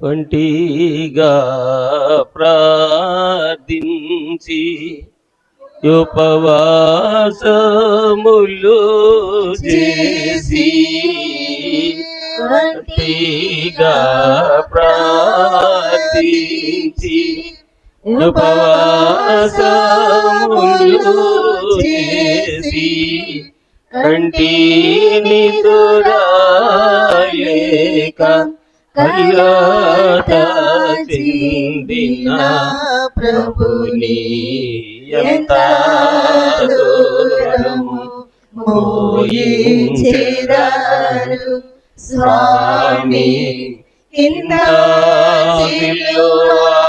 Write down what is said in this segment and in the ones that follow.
ఒంటిగా ప్రార్థించి ఉపవాసములు చేసి ఒంటిగా ప్రార్థించి ఉపవాసములు చేసి కంటిని దురాలేక కల్లాట చెందిన ప్రభుని ఎంత దూరము మోయించెదరు స్వామి కింద సిలువయెత్తి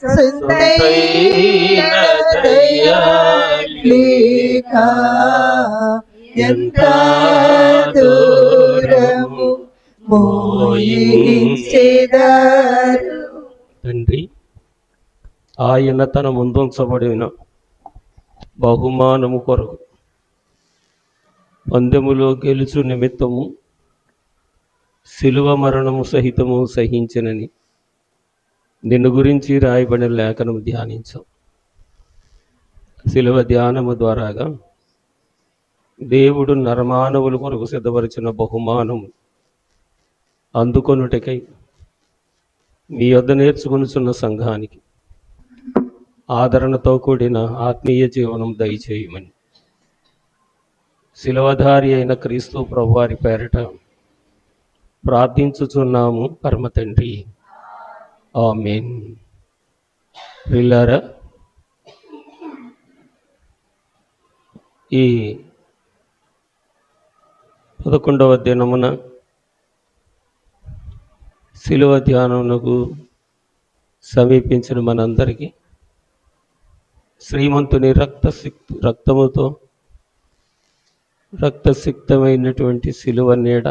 సొంతైన దయలేక ఎంత దూరము మోయించెదరు. తండ్రి, ఆయన తన ముందుంచబడిన బహుమానము కొరకు పందెములో గెలుచు నిమిత్తము శిలువ మరణము సహితము సహించనని నిన్ను గురించి రాయబడిన లేఖనము ధ్యానించాం. శిలువ ధ్యానము ద్వారాగా దేవుడు నరమానవుల కొరకు సిద్ధపరిచిన బహుమానము అందుకొనుటకై మీ యొద్ద నేర్చుకొనుచున్న సంఘానికి ఆదరణతో కూడిన ఆత్మీయ జీవనం దయచేయమని శిలువధారి అయిన క్రీస్తు ప్రభువారి పేరట ప్రార్థించుచున్నాము పరమ తండ్రి, ఆమేన్. ప్రియులారా, ఈ 11వ దినమున శిలువ ధ్యానమునకు సమీపించిన మనందరికీ శ్రీమంతుని రక్తముతో రక్తసిక్తమైనటువంటి శిలువ నీడ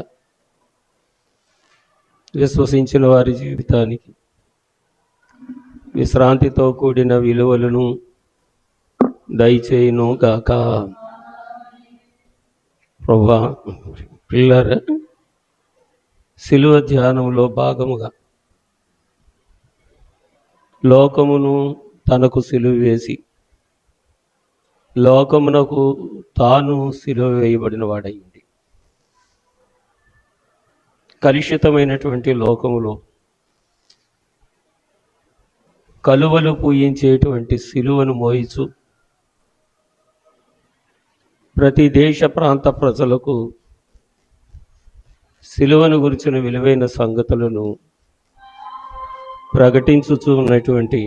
విశ్వసించిన వారి జీవితానికి విశ్రాంతితో కూడిన విలువలను దయచేయును గాక. ప్రభువా, పిల్లరా, శిలువ ధ్యానంలో భాగముగా లోకమును తనకు సిలువ వేసి లోకమునకు తాను సిలువ వేయబడిన వాడైంది. కలుషితమైనటువంటి లోకములో కలువలు పూయించేటువంటి సిలువను మోయిచు ప్రతి దేశ ప్రాంత ప్రజలకు సిలువను గురించిన విలువైన సంగతులను ప్రకటించుచూ ఉన్నటువంటి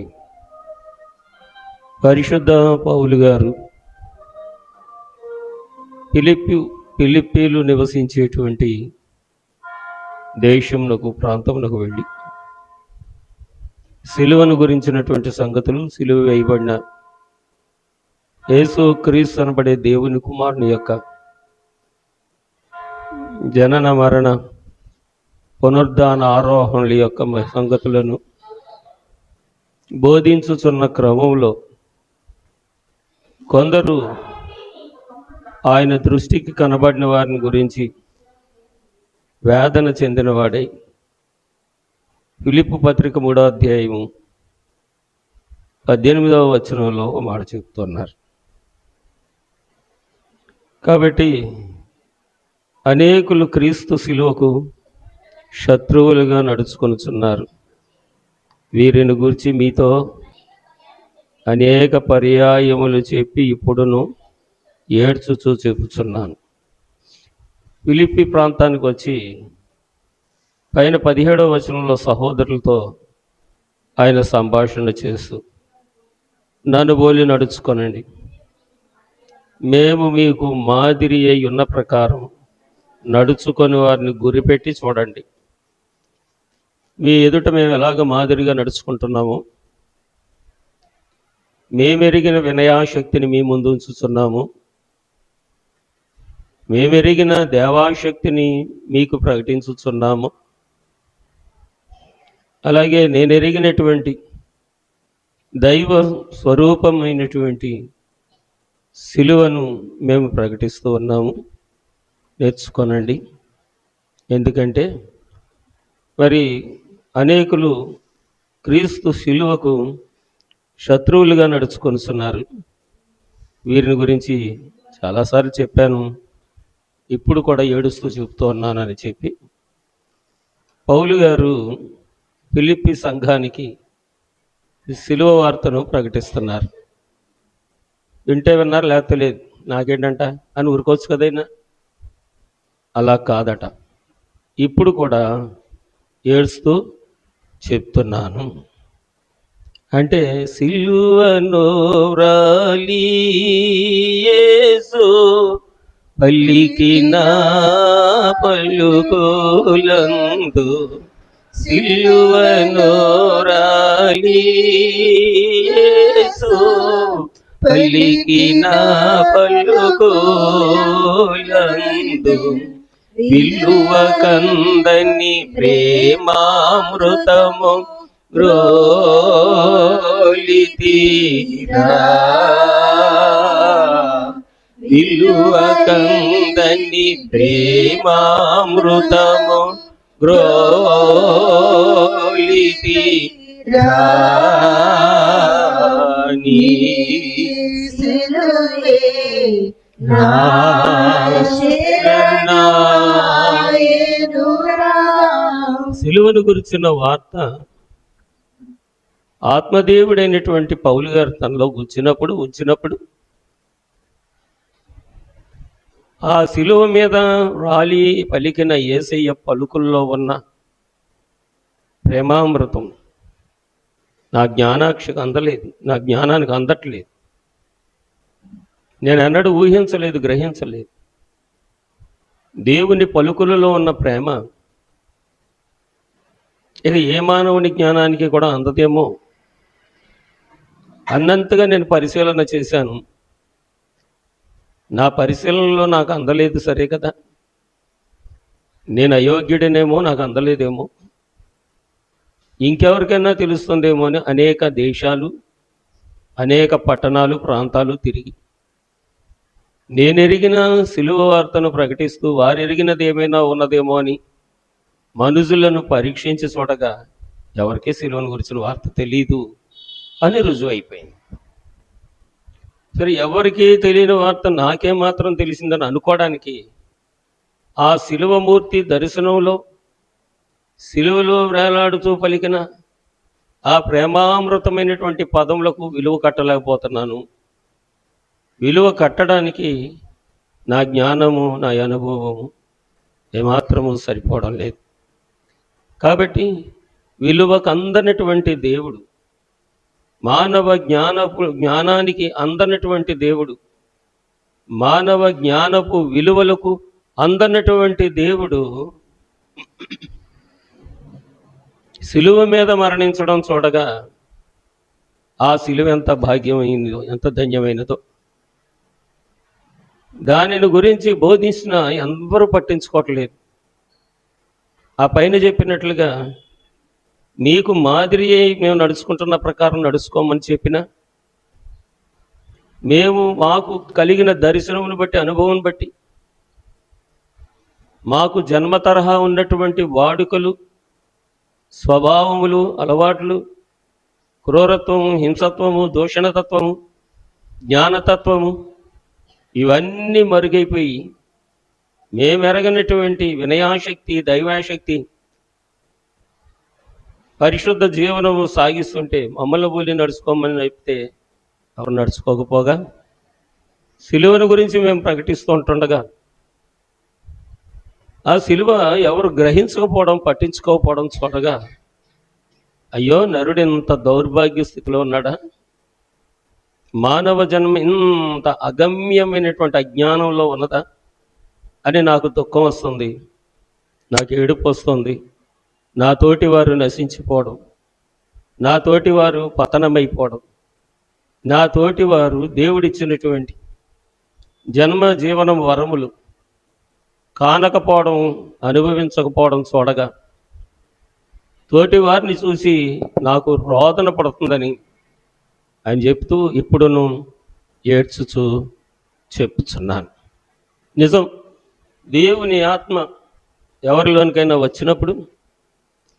పరిశుద్ధ పౌలు గారు ఫిలిప్పీలు నివసించేటువంటి దేశమునకు ప్రాంతమునకు వెళ్ళి సిలువను గురించినటువంటి సంగతులు, సిలువ వేయబడిన యేసు క్రీస్తు అనబడే దేవుని కుమారుని యొక్క జనన మరణ పునరుద్ధాన ఆరోహణల యొక్క సంగతులను బోధించుచున్న క్రమంలో కొందరు ఆయన దృష్టికి కనబడిన వారిని గురించి వేదన చెందినవాడై ఫిలిప్పు పత్రిక 3వ అధ్యాయము 18వ వచనంలో ఒక మాట చెప్తున్నారు. కాబట్టి అనేకులు క్రీస్తు శిలువకు శత్రువులుగా నడుచుకొనుచున్నారు. వీరిని గురించి మీతో అనేక పర్యాయములు చెప్పి ఇప్పుడును ఏడ్చుచూ చెప్పుచున్నాను. ఫిలిప్పీ ప్రాంతానికి వచ్చి పైన 17వ వచనంలో సహోదరులతో ఆయన సంభాషణ చేస్తూ, నన్ను పోలి నడుచుకొనండి, మేము మీకు మాదిరి అయి ఉన్న ప్రకారం నడుచుకొని వారిని గురిపెట్టి చూడండి. మీ ఎదుట మేము ఎలాగ మాదిరిగా నడుచుకుంటున్నామో మేమెరిగిన వినయాశక్తిని మీ ముందు ఉంచుతున్నాము. మేమెరిగిన దేవాశక్తిని మీకు ప్రకటించుచున్నాము. అలాగే నేను ఎరిగినటువంటి దైవ స్వరూపమైనటువంటి సిలువను మేము ప్రకటిస్తూ ఉన్నాము. నేర్చుకోనండి. ఎందుకంటే మరి అనేకులు క్రీస్తు శిలువకు శత్రువులుగా నడుచుకొనిస్తున్నారు. వీరిని గురించి చాలాసార్లు చెప్పాను, ఇప్పుడు కూడా ఏడుస్తూ చెప్తూ ఉన్నానని చెప్పి పౌలు గారు ఫిలిప్పీ సంఘానికి శిలువ వార్తను ప్రకటిస్తున్నారు. వింటే విన్నారు, లేకపోతే లేదు, నాకేంటంట అని ఊరుకోవచ్చు కదైనా. అలా కాదట. ఇప్పుడు కూడా ఏడుస్తూ చెప్తున్నాను. అంటే సిలువను వ్రాలి యేసు పలికిన పలుకులందు, సిలువను వ్రాలి యేసు పలికిన పలుకులందు, విలువ కందని ప్రేమామృతము గ్రోలితీరా, విలువ కందని ప్రేమామృతము గ్రోలితీరా, నీ సిలువే నా శరణాయనురా. సిలువను గురించిన వార్త ఆత్మదేవుడైనటువంటి పౌలు గారు తనలో ఉంచినప్పుడు ఆ సిలువ మీద రాలి పలికిన యేసయ్య పలుకుల్లో ఉన్న ప్రేమామృతం నా జ్ఞానాక్షకు అందలేదు, నా జ్ఞానానికి అందట్లేదు. నేను ఎన్నడూ ఊహించలేదు, గ్రహించలేదు. దేవుని పలుకులలో ఉన్న ప్రేమ ఇక ఏ మానవుని జ్ఞానానికి కూడా అందదేమో అన్నంతగా నేను పరిశీలన చేశాను. నా పరిశీలనలో నాకు అందలేదు, సరే కదా, నేను అయోగ్యుడినేమో, నాకు అందలేదేమో, ఇంకెవరికైనా తెలుస్తుందేమో అని అనేక దేశాలు, అనేక పట్టణాలు, ప్రాంతాలు తిరిగి నేను ఎరిగిన సిలువ వార్తను ప్రకటిస్తూ వారెరిగినది ఏమైనా ఉన్నదేమో అని మనుషులను పరీక్షించి చూడగా ఎవరికీ సిలువను గురించిన వార్త తెలీదు అని రుజువు అయిపోయింది. సరే, ఎవరికీ తెలియని వార్త నాకే మాత్రం తెలిసిందని అనుకోవడానికి ఆ సిలువమూర్తి దర్శనంలో సిలువలో వేలాడుతూ పలికిన ఆ ప్రేమామృతమైనటువంటి పదములకు విలువ కట్టలేకపోతున్నాను. విలువ కట్టడానికి నా జ్ఞానము, నా అనుభవము ఏమాత్రము సరిపోవడం లేదు. కాబట్టి విలువకు అందనటువంటి దేవుడు, మానవ జ్ఞానానికి అందనటువంటి దేవుడు, మానవ జ్ఞానపు విలువలకు అందనటువంటి దేవుడు సిలువ మీద మరణించడం చూడగా ఆ సిలువ ఎంత భాగ్యమైనదో, ఎంత ధన్యమైనదో దానిని గురించి బోధించిన అందరూ పట్టించుకోవట్లేదు. ఆ పైన చెప్పినట్లుగా మీకు మాదిరి మేము నడుచుకుంటున్న ప్రకారం నడుచుకోమని చెప్పిన, మేము మాకు కలిగిన దర్శనమును బట్టి, అనుభవం బట్టి, మాకు జన్మ తరహా ఉన్నటువంటి వాడుకలు, స్వభావములు, అలవాట్లు, క్రూరత్వము, హింసత్వము, దూషణతత్వము, జ్ఞానతత్వము ఇవన్నీ మరుగైపోయి మేమెరగనటువంటి వినయాశక్తి, దైవాశక్తి, పరిశుద్ధ జీవనము సాగిస్తుంటే మమ్మల్ని పోలి నడుచుకోమని చెప్తే ఎవరు నడుచుకోకపోగా, సిలువను గురించి మేము ప్రకటిస్తూ ఉంటుండగా ఆ సిలువ ఎవరు గ్రహించకపోవడం, పట్టించుకోకపోవడం చూడగా అయ్యో, నరుడు ఇంత దౌర్భాగ్య స్థితిలో ఉన్నాడా, మానవ జన్మ ఇంత అగమ్యమైనటువంటి అజ్ఞానంలో ఉన్నదా అని నాకు దుఃఖం వస్తుంది, నాకు ఏడుపు వస్తుంది. నా తోటి వారు నశించిపోవడం, నా తోటి వారు పతనమైపోవడం, నా తోటి వారు దేవుడిచ్చినటువంటి జన్మ జీవనం వరములు కానకపోవడం, అనుభవించకపోవడం చూడగా తోటి వారిని చూసి నాకు రోదన పడుతుందని ఆయన చెప్తూ ఇప్పుడును ఏడ్చుచూ చెప్పుచున్నాను. నిజం, దేవుని ఆత్మ ఎవరిలోనికైనా వచ్చినప్పుడు,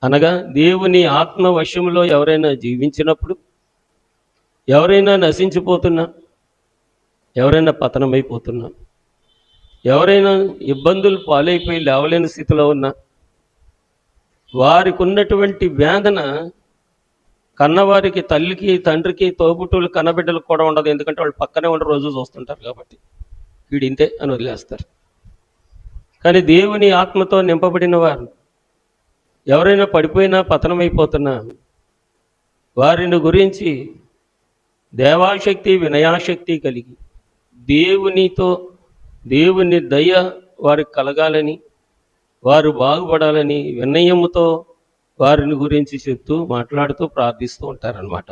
అనగా దేవుని ఆత్మ వశంలో ఎవరైనా జీవించినప్పుడు, ఎవరైనా నశించిపోతున్నా, ఎవరైనా పతనమైపోతున్నా, ఎవరైనా ఇబ్బందులు పాలైపోయి లేవలేని స్థితిలో ఉన్నా, వారికి ఉన్నటువంటి వేదన కన్నవారికి, తల్లికి, తండ్రికి, తోబుట్టువులు, కన్నబిడ్డలకు కూడా ఉండదు. ఎందుకంటే వాళ్ళు పక్కనే ఉండి రోజు చూస్తుంటారు కాబట్టి వీడింతే అని వదిలేస్తారు. కానీ దేవుని ఆత్మతో నింపబడిన వారు ఎవరైనా పడిపోయినా, పతనమైపోతున్నా, వారిని గురించి దేవాశక్తి, వినయాశక్తి కలిగి దేవుని దయ వారికి కలగాలని, వారు బాగుపడాలని వినయముతో వారిని గురించి చెప్తూ, మాట్లాడుతూ, ప్రార్థిస్తూ ఉంటారనమాట.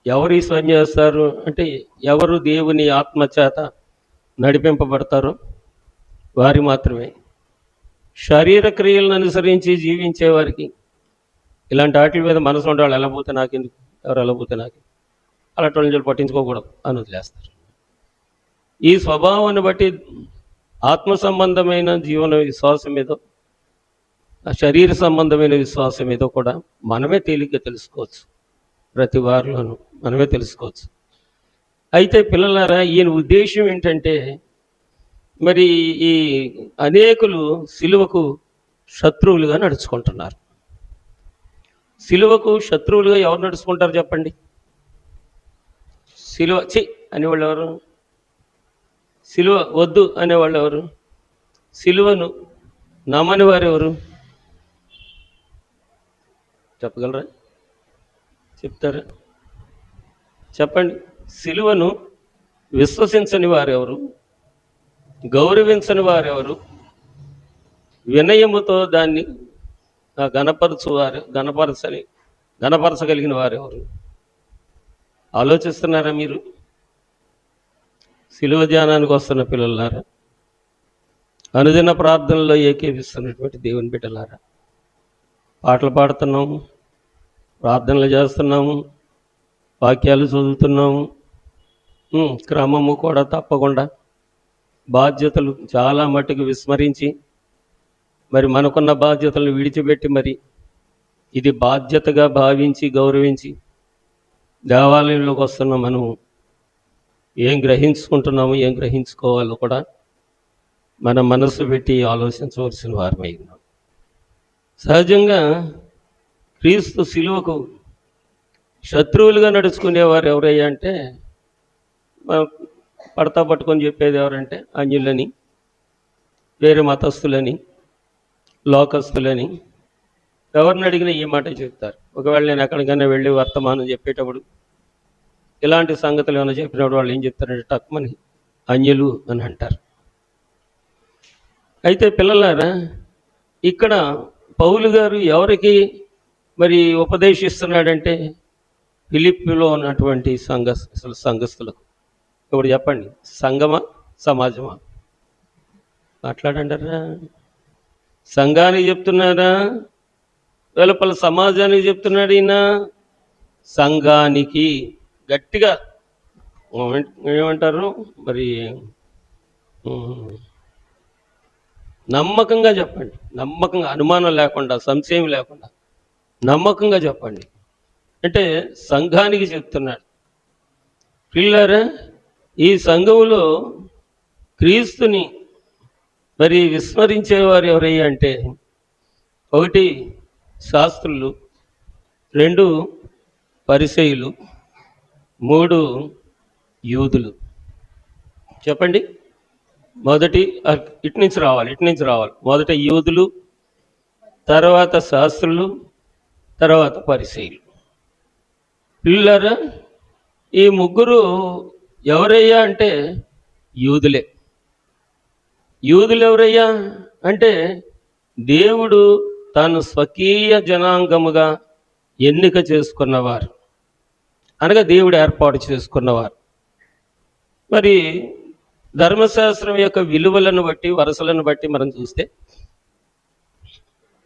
ఎవరు ఈ పని చేస్తారు అంటే, ఎవరు దేవుని ఆత్మ చేత నడిపింపబడతారో వారి మాత్రమే. శరీర క్రియలను అనుసరించి జీవించే వారికి, ఇలాంటి వాటి మీద మనసు ఉండే వాళ్ళు, ఎలా పోతే నాకెందుకు, ఎవరు ఎలా పోతే నాకు, అలాంటి వాళ్ళని పట్టించుకోకూడదు అని వదిలేస్తారు. ఈ స్వభావాన్ని బట్టి ఆత్మ సంబంధమైన జీవన విశ్వాసం ఏదో, శరీర సంబంధమైన విశ్వాసం ఏదో కూడా మనమే తేలిగ్గా తెలుసుకోవచ్చు. ప్రతి వారిలోనూ మనమే తెలుసుకోవచ్చు. అయితే పిల్లలారా, ఈయన ఉద్దేశం ఏంటంటే, మరి ఈ అనేకులు సిలువకు శత్రువులుగా నడుచుకుంటున్నారు. సిలువకు శత్రువులుగా ఎవరు నడుచుకుంటారు చెప్పండి? సిలువ చి అనేవాళ్ళు ఎవరు? సిలువ వద్దు అనేవాళ్ళు ఎవరు? సిలువను నమ్మని వారు ఎవరు? చెప్పగలరా? చెప్తారా? చెప్పండి. సిలువను విశ్వసించని వారెవరు? గౌరవించని వారెవరు? వినయముతో దాన్ని గణపరచగలిగిన వారెవరు? ఆలోచిస్తున్నారా మీరు? సిలువ ధ్యానానికి వస్తున్న పిల్లలారా, అనుదిన ప్రార్థనలో ఏకీపిస్తున్నటువంటి దేవుని బిడ్డలారా, పాటలు పాడుతున్నాము, ప్రార్థనలు చేస్తున్నాము, వాక్యాలు చదువుతున్నాము, క్రమము కూడా తప్పకుండా, బాధ్యతలు చాలా మట్టుకు విస్మరించి, మరి మనకున్న బాధ్యతలను విడిచిపెట్టి, మరి ఇది బాధ్యతగా భావించి, గౌరవించి దేవాలయంలోకి వస్తున్న మనం ఏం గ్రహించుకుంటున్నామో, ఏం గ్రహించుకోవాలో కూడా మన మనసు పెట్టి ఆలోచించవలసిన వారమై ఉన్నాం. సహజంగా క్రీస్తు సిలువకు శత్రువులుగా నడుచుకునేవారు ఎవరయ్యా అంటే, పడతా పట్టుకొని చెప్పేది ఎవరంటే అన్యులని, వేరే మతస్థులని, లోకస్తులని, ఎవరిని అడిగినా ఈ మాట చెప్తారు. ఒకవేళ నేను ఎక్కడికైనా వెళ్ళి వర్తమానం చెప్పేటప్పుడు ఇలాంటి సంగతులు ఏమైనా చెప్పినప్పుడు వాళ్ళు ఏం చెప్తారంటే, టక్మని అన్యులు అని అంటారు. అయితే పిల్లలారా, ఇక్కడ పౌలు గారు ఎవరికి మరి ఉపదేశిస్తున్నాడంటే, ఫిలిప్పీలో ఉన్నటువంటి సంఘస్థులకు. ఇప్పుడు చెప్పండి, సంఘమా సమాజమా? మాట్లాడంటారా? సంఘానికి చెప్తున్నారా, వెలుపల సమాజానికి చెప్తున్నాడు ఈయన? సంఘానికి. గట్టిగా ఏమంటారు మరి, నమ్మకంగా చెప్పండి, నమ్మకంగా, అనుమానం లేకుండా, సంశయం లేకుండా నమ్మకంగా చెప్పండి అంటే సంఘానికి చెప్తున్నాడు. పిల్లరా, ఈ సంఘములో క్రీస్తుని మరి విస్మరించేవారు ఎవరయ్యా అంటే, 1 శాస్త్రులు, 2 పరిసయ్యులు, 3 యూదులు. చెప్పండి. మొదటి ఇటు నుంచి రావాలి. మొదట యూదులు, తర్వాత శాస్త్రులు, తర్వాత పరిసయ్యులు. పిల్లరా, ఈ ముగ్గురు ఎవరయ్యా అంటే యూదులే. యూదులు ఎవరయ్యా అంటే, దేవుడు తాను స్వకీయ జనాంగముగా ఎన్నిక చేసుకున్నవారు, అనగా దేవుడు ఏర్పాటు చేసుకున్నవారు. మరి ధర్మశాస్త్రం యొక్క విలువలను బట్టి, వరసలను బట్టి మనం చూస్తే,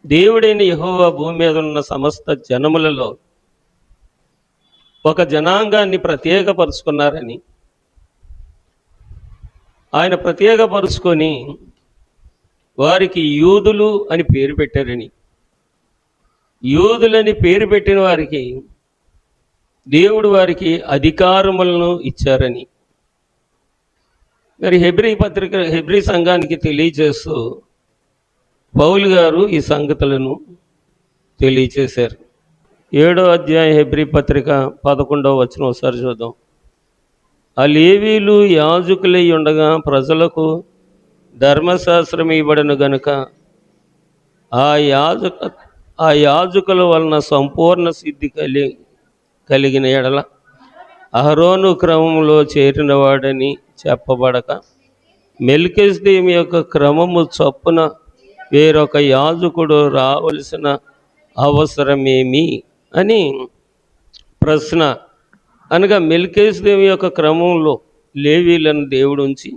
దేవుడైన యెహోవా భూమి మీద ఉన్న సమస్త జనములలో ఒక జనాంగాన్ని ప్రత్యేకపరుచుకున్నారని, ఆయన ప్రత్యేకపరుచుకొని వారికి యూదులు అని పేరు పెట్టారని, యూదులని పేరు పెట్టిన వారికి దేవుడు వారికి అధికారములను ఇచ్చారని మరి హెబ్రీ సంఘానికి తెలియజేస్తూ పౌలు గారు ఈ సంగతులను తెలియచేశారు. 7వ అధ్యాయం హెబ్రీ పత్రిక 11వ వచనం ఒకసారి చూద్దాం. ఆ లేవీలు యాజకులై ఉండగా ప్రజలకు ధర్మశాస్త్రం ఇవ్వబడను గనుక ఆ యాజకుల వలన సంపూర్ణ సిద్ధి కలిగిన ఎడల అహరోను క్రమంలో చేరినవాడని చెప్పబడక మెల్కిజెదేకు యొక్క క్రమము చొప్పున వేరొక యాజకుడు రావలసిన అవసరమేమి అని ప్రశ్న. అనగా మెల్కిజెదేకు యొక్క క్రమంలో లేవీలను దేవుడు ఉంచి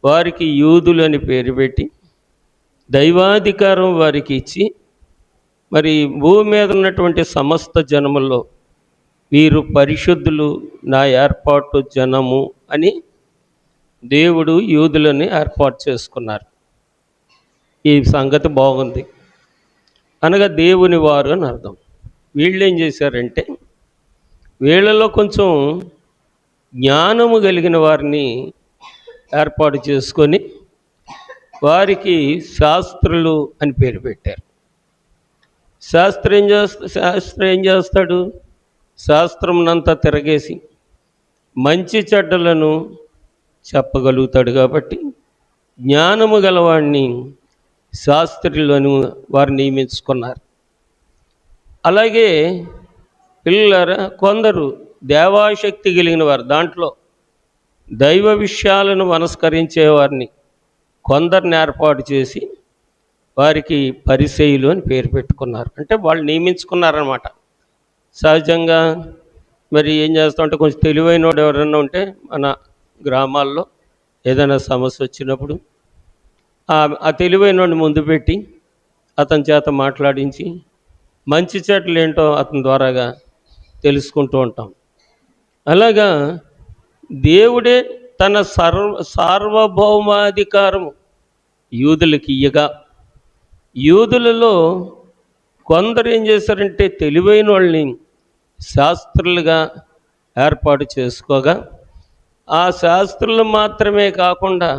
వారికి యూదులు అని పేరు పెట్టి దైవాధికారం వారికి ఇచ్చి మరి భూమి మీద ఉన్నటువంటి సమస్త జనముల్లో వీరు పరిశుద్ధులు, నా ఏర్పాటు జనము అని దేవుడు యూదులని ఏర్పాటు చేసుకున్నారు. ఈ సంగతి బాగుంది. అనగా దేవుని వారు అని అర్థం. వీళ్ళు ఏం చేశారంటే వీళ్ళలో కొంచెం జ్ఞానము కలిగిన వారిని ఏర్పాటు చేసుకొని వారికి శాస్త్రులు అని పేరు పెట్టారు. శాస్త్రం ఏం చేస్తాడు? శాస్త్రమునంతా తిరగేసి మంచి చెడ్డలను చెప్పగలుగుతాడు. కాబట్టి జ్ఞానము గలవాడిని శాస్త్రులను వారు నియమించుకున్నారు. అలాగే పిల్లలారా, కొందరు దేవాశక్తి కలిగిన వారు, దాంట్లో దైవ విషయాలను మనస్కరించేవారిని కొందరిని ఏర్పాటు చేసి వారికి పరిసయ్యులు అని పేరు పెట్టుకున్నారు. అంటే వాళ్ళు నియమించుకున్నారన్నమాట. సహజంగా మరి ఏం చేస్తామంటే కొంచెం తెలివైన వాడు ఎవరైనా ఉంటే మన గ్రామాల్లో ఏదైనా సమస్య వచ్చినప్పుడు ఆ తెలివైన వాడిని ముందు పెట్టి అతని చేత మాట్లాడించి మంచి చెడ్డలు ఏంటో అతని ద్వారాగా తెలుసుకుంటూ ఉంటాం. అలాగా దేవుడే తన సార్వభౌమాధికారము యూదులకి ఇయ్యగా యూదులలో కొందరు ఏం చేశారంటే తెలివైన వాళ్ళని శాస్త్రులుగా ఏర్పాటు చేసుకోగా ఆ శాస్త్రులు మాత్రమే కాకుండా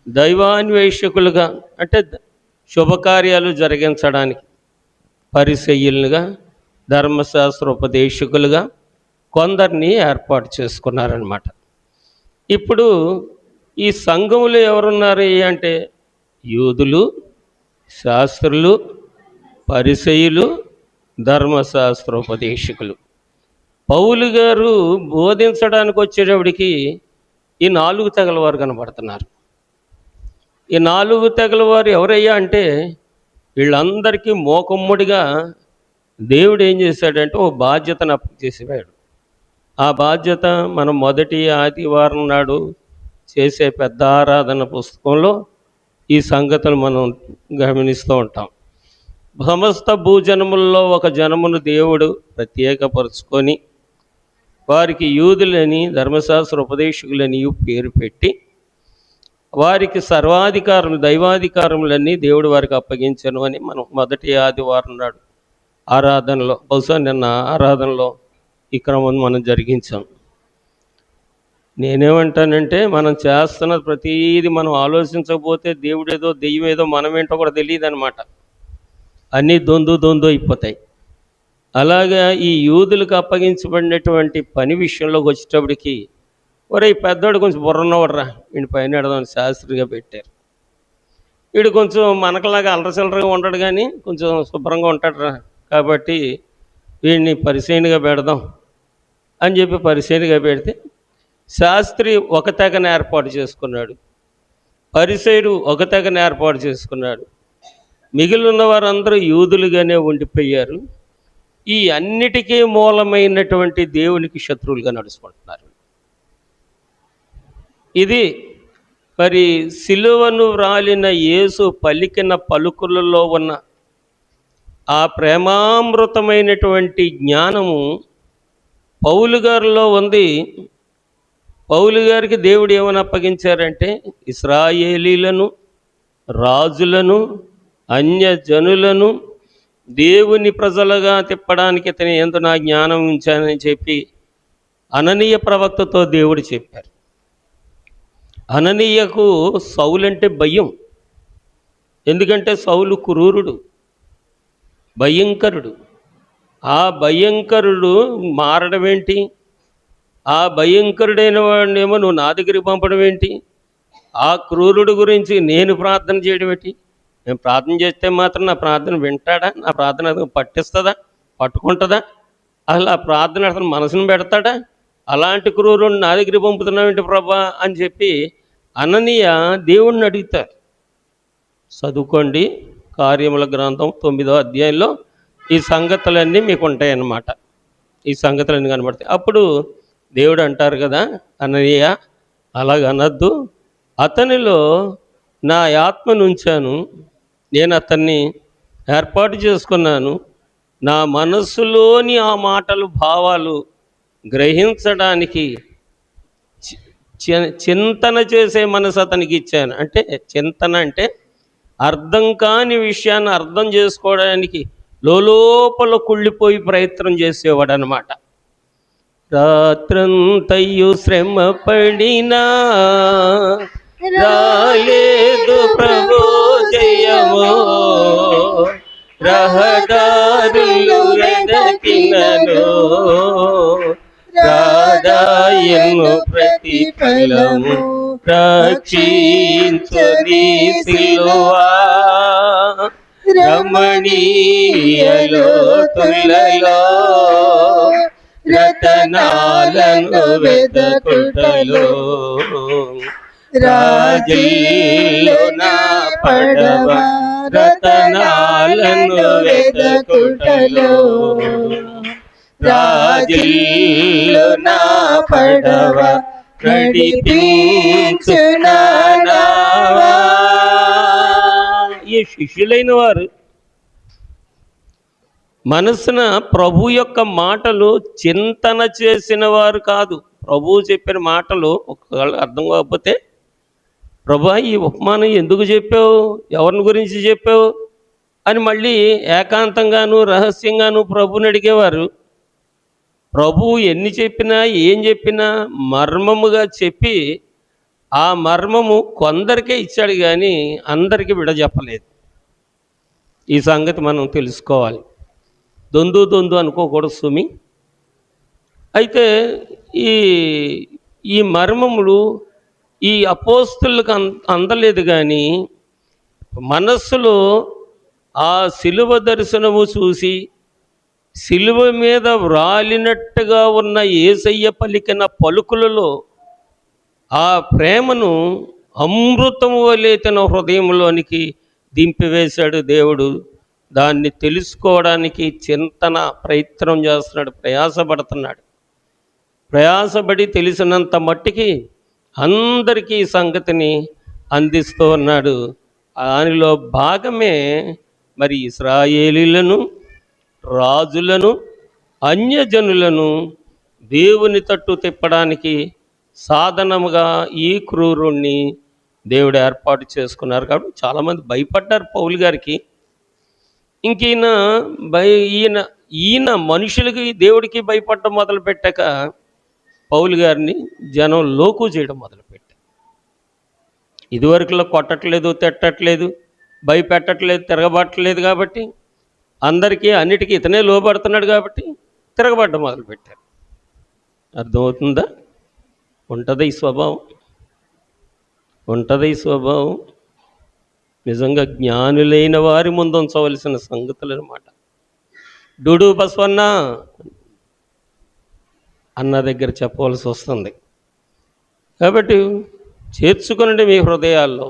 దైవాన్వేషకులుగా, అంటే శుభకార్యాలు జరిగించడానికి పరిసయ్యులుగా, ధర్మశాస్త్ర ఉపదేశకులుగా కొందరిని ఏర్పాటు చేసుకున్నారన్నమాట. ఇప్పుడు ఈ సంఘములో ఎవరున్నారు అంటే యూదులు, శాస్త్రులు, పరిసయ్యులు, ధర్మశాస్త్రోపదేశకులు. పౌలు గారు బోధించడానికి వచ్చేటప్పటికి ఈ 4 తెగల వారు కనబడుతున్నారు. ఈ 4 తెగల వారు ఎవరయ్యా అంటే వీళ్ళందరికీ మోకమ్ముడిగా దేవుడు ఏం చేశాడంటే ఓ బాధ్యతను అప్పచేసాడు. ఆ బాధ్యత మనం మొదటి ఆదివారం నాడు చేసే పెద్ద ఆరాధన పుస్తకంలో ఈ సంగతులు మనం గమనిస్తూ ఉంటాం. సమస్త భూజనముల్లో ఒక జనమును దేవుడు ప్రత్యేకపరుచుకొని వారికి యూదులని, ధర్మశాస్త్ర ఉపదేశకులని పేరు పెట్టి వారికి సర్వాధికారం, దైవాధికారములన్నీ దేవుడు వారికి అప్పగించను అని మనం మొదటి ఆదివారం నాడు ఆరాధనలో, బహుశా నిన్న ఆరాధనలో ఈ క్రమం మనం జరిగించాం. నేనేమంటానంటే మనం చేస్తున్న ప్రతీది మనం ఆలోచించకపోతే దేవుడేదో దెయ్యం ఏదో మనమేంటో కూడా తెలియదు అనమాట. అన్నీ దొందు అయిపోతాయి. అలాగా ఈ యూదులకు అప్పగించబడినటువంటి పని విషయంలోకి వచ్చేటప్పటికి ఒరే ఈ పెద్దోడు కొంచెం బుర్రన్నవాడురా, వీడి పైన ఎడదామని శాస్త్రిగా పెట్టారు. వీడు కొంచెం మనకలాగా అల్లరచిల్లరగా ఉంటాడు కానీ కొంచెం శుభ్రంగా ఉంటాడురా, కాబట్టి వీడిని పరిశీలనగా పెడదాం అని చెప్పి పరిశీలనగా పెడితే శాస్త్రి ఒక తెగను ఏర్పాటు చేసుకున్నాడు, పరిసయ్యుడు ఒక తెగను ఏర్పాటు చేసుకున్నాడు, మిగిలిన వారందరూ యూదులుగానే ఉండిపోయారు. ఈ అన్నిటికీ మూలమైనటువంటి దేవునికి శత్రువులుగా నడుచుకుంటున్నారు. ఇది మరి సిలువను రాలిన యేసు పలికిన పలుకులలో ఉన్న ఆ ప్రేమామృతమైనటువంటి జ్ఞానము పౌలు గారిలో ఉంది. పౌలు గారికి దేవుడు ఏమని అప్పగించారంటే ఇశ్రాయేలీలను రాజులను అన్యజనులను దేవుని ప్రజలుగా తిప్పడానికి ఇతని యందు నా జ్ఞానం ఉంచానని చెప్పి అననీయ ప్రవక్తతో దేవుడు చెప్పారు. అననీయకు సౌలు అంటే భయం. ఎందుకంటే సౌలు క్రూరుడు, భయంకరుడు. ఆ భయంకరుడు మారడం ఏంటి? ఆ భయంకరుడైన వాడినేమో నువ్వు నా దగ్గరికి పంపడం ఏంటి? ఆ క్రూరుడు గురించి నేను ప్రార్థన చేయడం ఏంటి? నేను ప్రార్థన చేస్తే మాత్రం నా ప్రార్థన వింటాడా? నా ప్రార్థన అతను పట్టిస్తుందా, పట్టుకుంటుందా? అసలు ఆ ప్రార్థన అతను మనసును పెడతాడా? అలాంటి క్రూరుడు నా దగ్గరికి పంపుతున్నావేంటి ప్రభా అని చెప్పి అననీయ దేవుణ్ణి అడుగుతారు. చదువుకోండి, కార్యముల గ్రంథం 9వ అధ్యాయంలో ఈ సంగతులన్నీ మీకు ఉంటాయన్నమాట. ఈ సంగతులన్నీ కనబడతాయి. అప్పుడు దేవుడు అంటారు కదా, అననీయ అలాగనద్దు, అతనిలో నా ఆత్మను ఉంచాను, నేను అతన్ని ఏర్పాటు చేసుకున్నాను, నా మనస్సులోని ఆ మాటలు భావాలు గ్రహించడానికి చింతన చేసే మనసు అతనికి ఇచ్చాను. అంటే చింతన అంటే అర్థం కాని విషయాన్ని అర్థం చేసుకోవడానికి లోపల కుళ్ళిపోయి ప్రయత్నం చేసేవాడు అనమాట. రాత్రంతయు శ్రమ పడినా రాలేదు ప్రభు జయమో, రహదారులు వెదకినను రాదాయను ప్రతిఫలము, రక్షించు నీ సిలువా రమణీయలో తులలో రతనాలను వెదకుటలో, రాజిల్లు నా పడవ రతనాలను వెదకుటలో, రాజిల్లు నా పడవ నడిపించు నా నావా. ఈ శిష్యులైన వారు మనసున ప్రభు యొక్క మాటలు చింతన చేసిన వారు కాదు. ప్రభువు చెప్పిన మాటలు ఒకవేళ అర్థం కాకపోతే, ప్రభా ఈ ఉపమానం ఎందుకు చెప్పావు, ఎవరిని గురించి చెప్పావు అని మళ్ళీ ఏకాంతంగాను రహస్యంగాను ప్రభుని అడిగేవారు. ప్రభువు ఎన్ని చెప్పినా ఏం చెప్పినా మర్మముగా చెప్పి ఆ మర్మము కొందరికే ఇచ్చాడు కానీ అందరికీ విడజెప్పలేదు. ఈ సంగతి మనం తెలుసుకోవాలి. దొందు అనుకోకూడదు సుమి. అయితే ఈ మర్మములు ఈ అపోస్తులకు అందలేదు కానీ మనస్సులో ఆ శిలువ దర్శనము చూసి శిలువ మీద వ్రాలినట్టుగా ఉన్న యేసయ్య పలికిన పలుకులలో ఆ ప్రేమను అమృతము వలె తన హృదయంలోనికి దింపివేశాడు దేవుడు. దాన్ని తెలుసుకోవడానికి చింతన ప్రయత్నం చేస్తున్నాడు, ప్రయాసపడుతున్నాడు. ప్రయాసపడి తెలిసినంత మట్టికి అందరికీ ఈ సంగతిని అందిస్తూ ఉన్నాడు. దానిలో భాగమే మరి ఇశ్రాయేలీలను, రాజులను, అన్యజనులను దేవుని తట్టు తిప్పడానికి సాధనముగా ఈ క్రూరుణ్ణి దేవుడు ఏర్పాటు చేసుకున్నారు. కాబట్టి చాలామంది భయపడ్డారు పౌలు గారికి. ఇంక ఈయన మనుషులకి దేవుడికి భయపడడం మొదలుపెట్టాక పౌలు గారిని జనం లోకు చేయడం మొదలుపెట్టారు. ఇదివరకులో కొట్టట్లేదు, తిట్టట్లేదు, భయపెట్టట్లేదు, తిరగబట్టలేదు. కాబట్టి అందరికీ అన్నిటికీ ఇతనే లోబడుతున్నాడు కాబట్టి తిరగబడ్డం మొదలుపెట్టారు. అర్థమవుతుందా? ఉంటుంది ఈ స్వభావం, ఉంటుంది ఈ స్వభావం. నిజంగా జ్ఞానులైన వారి ముందు ఉంచవలసిన సంగతులు అన్నమాట. డూడు బస్వన్న అన్న దగ్గర చెప్పవలసి వస్తుంది. కాబట్టి చేర్చుకొనండి, మీ హృదయాల్లో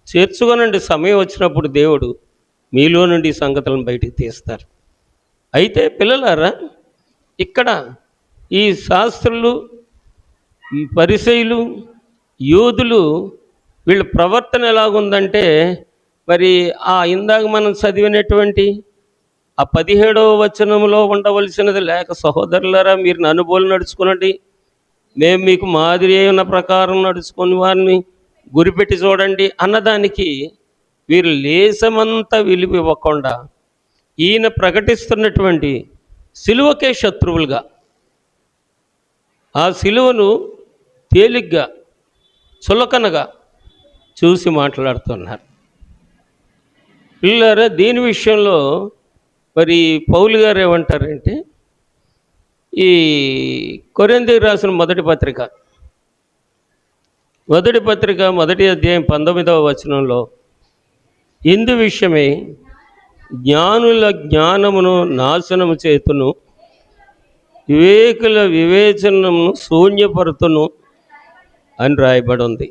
చేర్చుకొనండి. సమయం వచ్చినప్పుడు దేవుడు మీలో నుండి ఈ సంగతులను బయటికి తీస్తారు. అయితే పిల్లలారా, ఇక్కడ ఈ శాస్త్రులు, ఈ పరిసయ్యులు, యూదులు వీళ్ళ ప్రవర్తన ఎలాగుందంటే, మరి ఇందాక మనం చదివినటువంటి ఆ 17వ వచనంలో ఉండవలసినది లేక, సహోదరులారా మీరు నన్ను పోలి నడుచుకునండి, మేము మీకు మాదిరి అయిన ప్రకారం నడుచుకుని వారిని గురిపెట్టి చూడండి అన్నదానికి వీరు లేశమంతా విలువ ఇవ్వకుండా ఈయన ప్రకటిస్తున్నటువంటి సిలువకే శత్రువులుగా ఆ సిలువను తేలిగ్గా చులకనగా చూసి మాట్లాడుతున్నారు. పిల్లరా, దీని విషయంలో మరి పౌలు గారు ఏమంటారంటే, ఈ కొరింథీయులకు రాసిన మొదటి పత్రిక మొదటి అధ్యాయం 19వ వచనంలో ఇందు విషయమై జ్ఞానుల జ్ఞానమును నాశనము చేతును, వివేకుల వివేచనను శూన్యపరుతును అని రాయబడి ఉంది.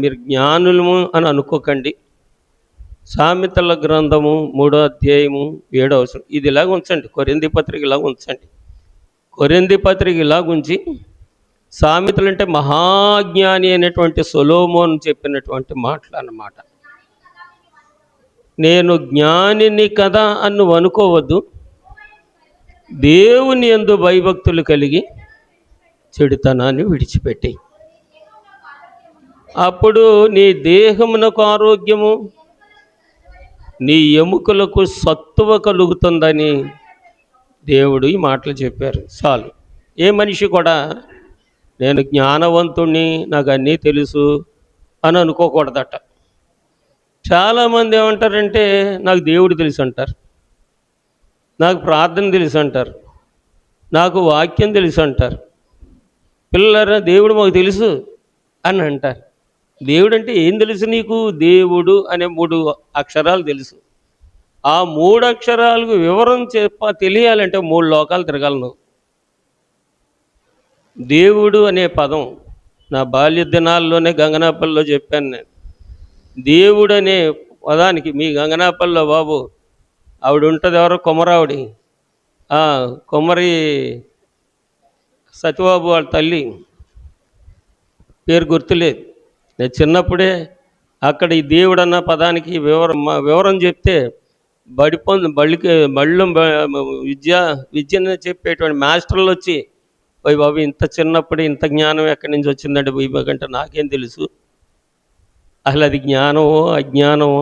మీరు జ్ఞానులము అని అనుకోకండి. సామెతల గ్రంథము 3వ అధ్యాయము 7వ వచనం ఇది ఇలాగ ఉంచండి. కొరింథీ పత్రిక ఇలాగ ఉంచండి. కొరింథీ పత్రిక ఇలాగ ఉంచి సామెతలు అంటే మహాజ్ఞాని అయినటువంటి సొలొమోను చెప్పినటువంటి మాటలు అన్నమాట. నేను జ్ఞానిని కదా అని నువ్వు అనుకోవద్దు. దేవుని యందు భయభక్తులు కలిగి చెడుతనాన్ని విడిచిపెట్టి, అప్పుడు నీ దేహమునకు ఆరోగ్యము, నీ ఎముకలకు సత్తువ కలుగుతుందని దేవుడు ఈ మాటలు చెప్పారు. చాలు. ఏ మనిషి కూడా నేను జ్ఞానవంతుణ్ణి, నాకు అన్నీ తెలుసు అని అనుకోకూడదట. చాలామంది ఏమంటారంటే, నాకు దేవుడు తెలుసు అంటారు, నాకు ప్రార్థన తెలుసు అంటారు, నాకు వాక్యం తెలుసు అంటారు. పిల్లరా, దేవుడు మాకు తెలుసు అని అంటారు. దేవుడు అంటే ఏం తెలుసు నీకు? దేవుడు అనే 3 అక్షరాలు తెలుసు. ఆ 3 అక్షరాలకు వివరం తెలియాలంటే 3 లోకాలు తిరగలను. దేవుడు అనే పదం నా బాల్య దినాల్లోనే గంగనాపల్లిలో చెప్పాను నేను. దేవుడు అనే పదానికి మీ గంగనాపల్లిలో బాబు ఆవిడ ఉంటుంది, ఎవరో కొమరావిడి, కొమరి సత్యబాబు వాళ్ళ తల్లి పేరు గుర్తులేదు. నేను చిన్నప్పుడే అక్కడ ఈ దేవుడు అన్న పదానికి వివరం చెప్తే బళ్ళు విద్యను చెప్పేటువంటి మాస్టర్లు వచ్చి, పోయి బాబు ఇంత చిన్నప్పుడు ఇంత జ్ఞానం ఎక్కడి నుంచి వచ్చిందంటే పోయిపోకంటే నాకేం తెలుసు, అసలు అది జ్ఞానమో అజ్ఞానమో,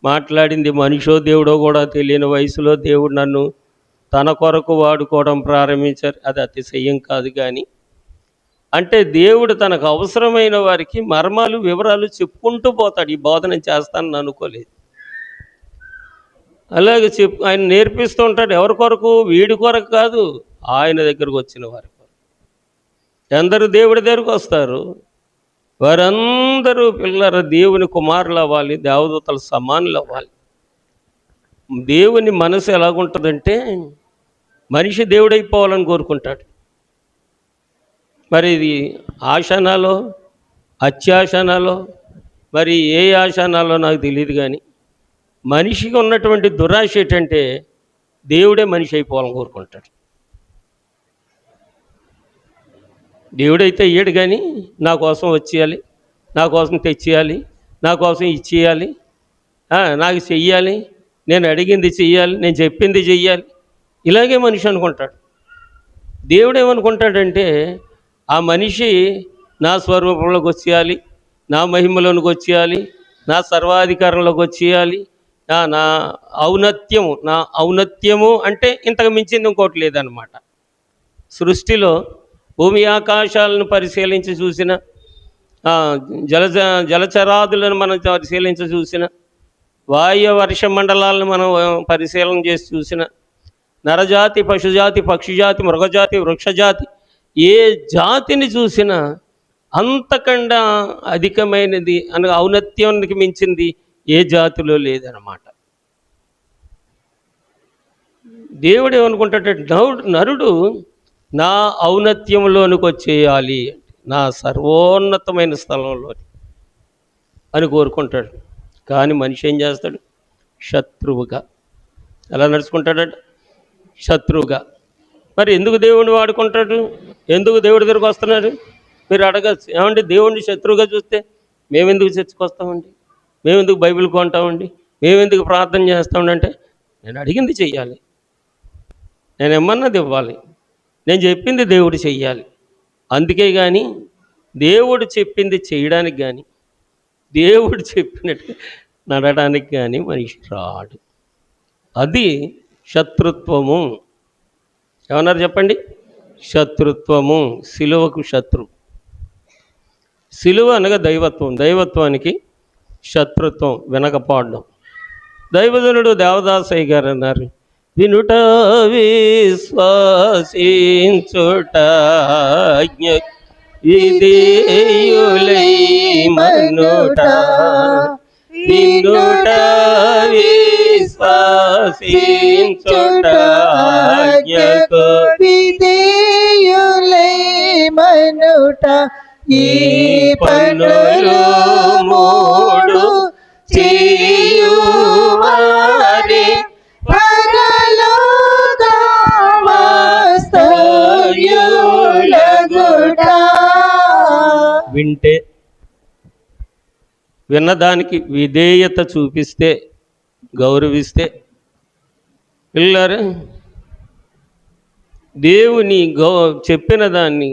మాట్లాడింది మనిషో దేవుడో కూడా తెలియని వయసులో దేవుడు నన్ను తన కొరకు వాడుకోవడం ప్రారంభించారు. అది అతిశయం కాదు. కానీ అంటే దేవుడు తనకు అవసరమైన వారికి మర్మాలు వివరాలు చెప్పుకుంటూ పోతాడు. ఈ బోధన చేస్తానని అనుకోలేదు. అలాగే ఆయన నేర్పిస్తూ ఉంటాడు. ఎవరి కొరకు? వీడి కొరకు కాదు, ఆయన దగ్గరకు వచ్చిన వారి కొరకు. ఎందరు దేవుడి దగ్గరకు వస్తారు వారందరూ పిల్లల దేవుని కుమారులు అవ్వాలి, దేవదూతల సమానులు అవ్వాలి. దేవుని మనసు ఎలాగుంటుందంటే, మనిషి దేవుడైపోవాలని కోరుకుంటాడు. మరి ఇది ఆశానాలో అత్యాశానాలో మరి ఏ ఆశానాలో నాకు తెలియదు. కానీ మనిషికి ఉన్నటువంటి దురాశ ఏంటంటే, దేవుడే మనిషి అయిపోవాలని కోరుకుంటాడు. దేవుడైతే ఇయ్యడు, కానీ నా కోసం వచ్చేయాలి, నా కోసం తెచ్చేయాలి, నా కోసం ఇచ్చేయాలి, నాకు చెయ్యాలి, నేను అడిగింది చెయ్యాలి, నేను చెప్పింది చెయ్యాలి, ఇలాగే మనిషి అనుకుంటాడు. దేవుడు ఏమనుకుంటాడంటే, ఆ మనిషి నా స్వరూపంలోకి వచ్చేయాలి, నా మహిమలోనికి వచ్చేయాలి, నా సర్వాధికారంలోకి వచ్చేయాలి, నా ఔన్నత్యము అంటే ఇంతకు మించింది ఇంకోటి లేదన్నమాట. సృష్టిలో భూమి ఆకాశాలను పరిశీలించి చూసిన, జలచరాదులను మనం పరిశీలించి చూసిన, వాయు వర్ష మండలాలను మనం పరిశీలన చేసి చూసిన, నరజాతి, పశుజాతి, పక్షిజాతి, మృగజాతి, వృక్షజాతి, ఏ జాతిని చూసినా అంతకన్నా అధికమైనది అనగా ఔన్నత్యానికి మించింది ఏ జాతిలో లేదన్నమాట. దేవుడు ఏమనుకుంటాడంటే, నరుడు నా ఔన్నత్యంలోనికి వచ్చేయాలి, నా సర్వోన్నతమైన స్థలంలో అని కోరుకుంటాడు. కానీ మనిషి ఏం చేస్తాడు? శత్రువుగా. ఎలా నడుచుకుంటాడట? శత్రువుగా. మరి ఎందుకు దేవుడిని వాడుకుంటాడు? ఎందుకు దేవుడి దగ్గరకు వస్తున్నాడు? మీరు అడగచ్చు. ఏమండి, దేవుడిని శత్రువుగా చూస్తే మేమెందుకు చర్చకు వస్తామండి, మేమెందుకు బైబిల్ కొంటామండి, మేమెందుకు ప్రార్థన చేస్తామండి అంటే, నేను అడిగింది చెయ్యాలి, నేను ఏమన్నది ఇవ్వాలి, నేను చెప్పింది దేవుడు చెయ్యాలి. అందుకే కానీ దేవుడు చెప్పింది చేయడానికి కానీ దేవుడు చెప్పినట్టు నడడానికి కానీ మనిషి రాడు. అది శత్రుత్వము. ఏమన్నారు చెప్పండి? శత్రుత్వము. సిలువకు శత్రు. సిలువ అనగా దైవత్వం, దైవత్వానికి శత్రుత్వం, వెనకపాడడం. దైవజనుడు దేవదాసయ్య గారు అన్నారు, వినుట విశ్వాసించుట విధేయులై మనుట, వినుట విశ్వాసించుట విధేయులై మనుట, ఈ పనులు మూడు చేయువారే పరలోకవాస్తవ్యులగుట. వింటే, విన్నదానికి విధేయత చూపిస్తే, గౌరవిస్తే, పిల్లలు దేవుని చెప్పిన దాన్ని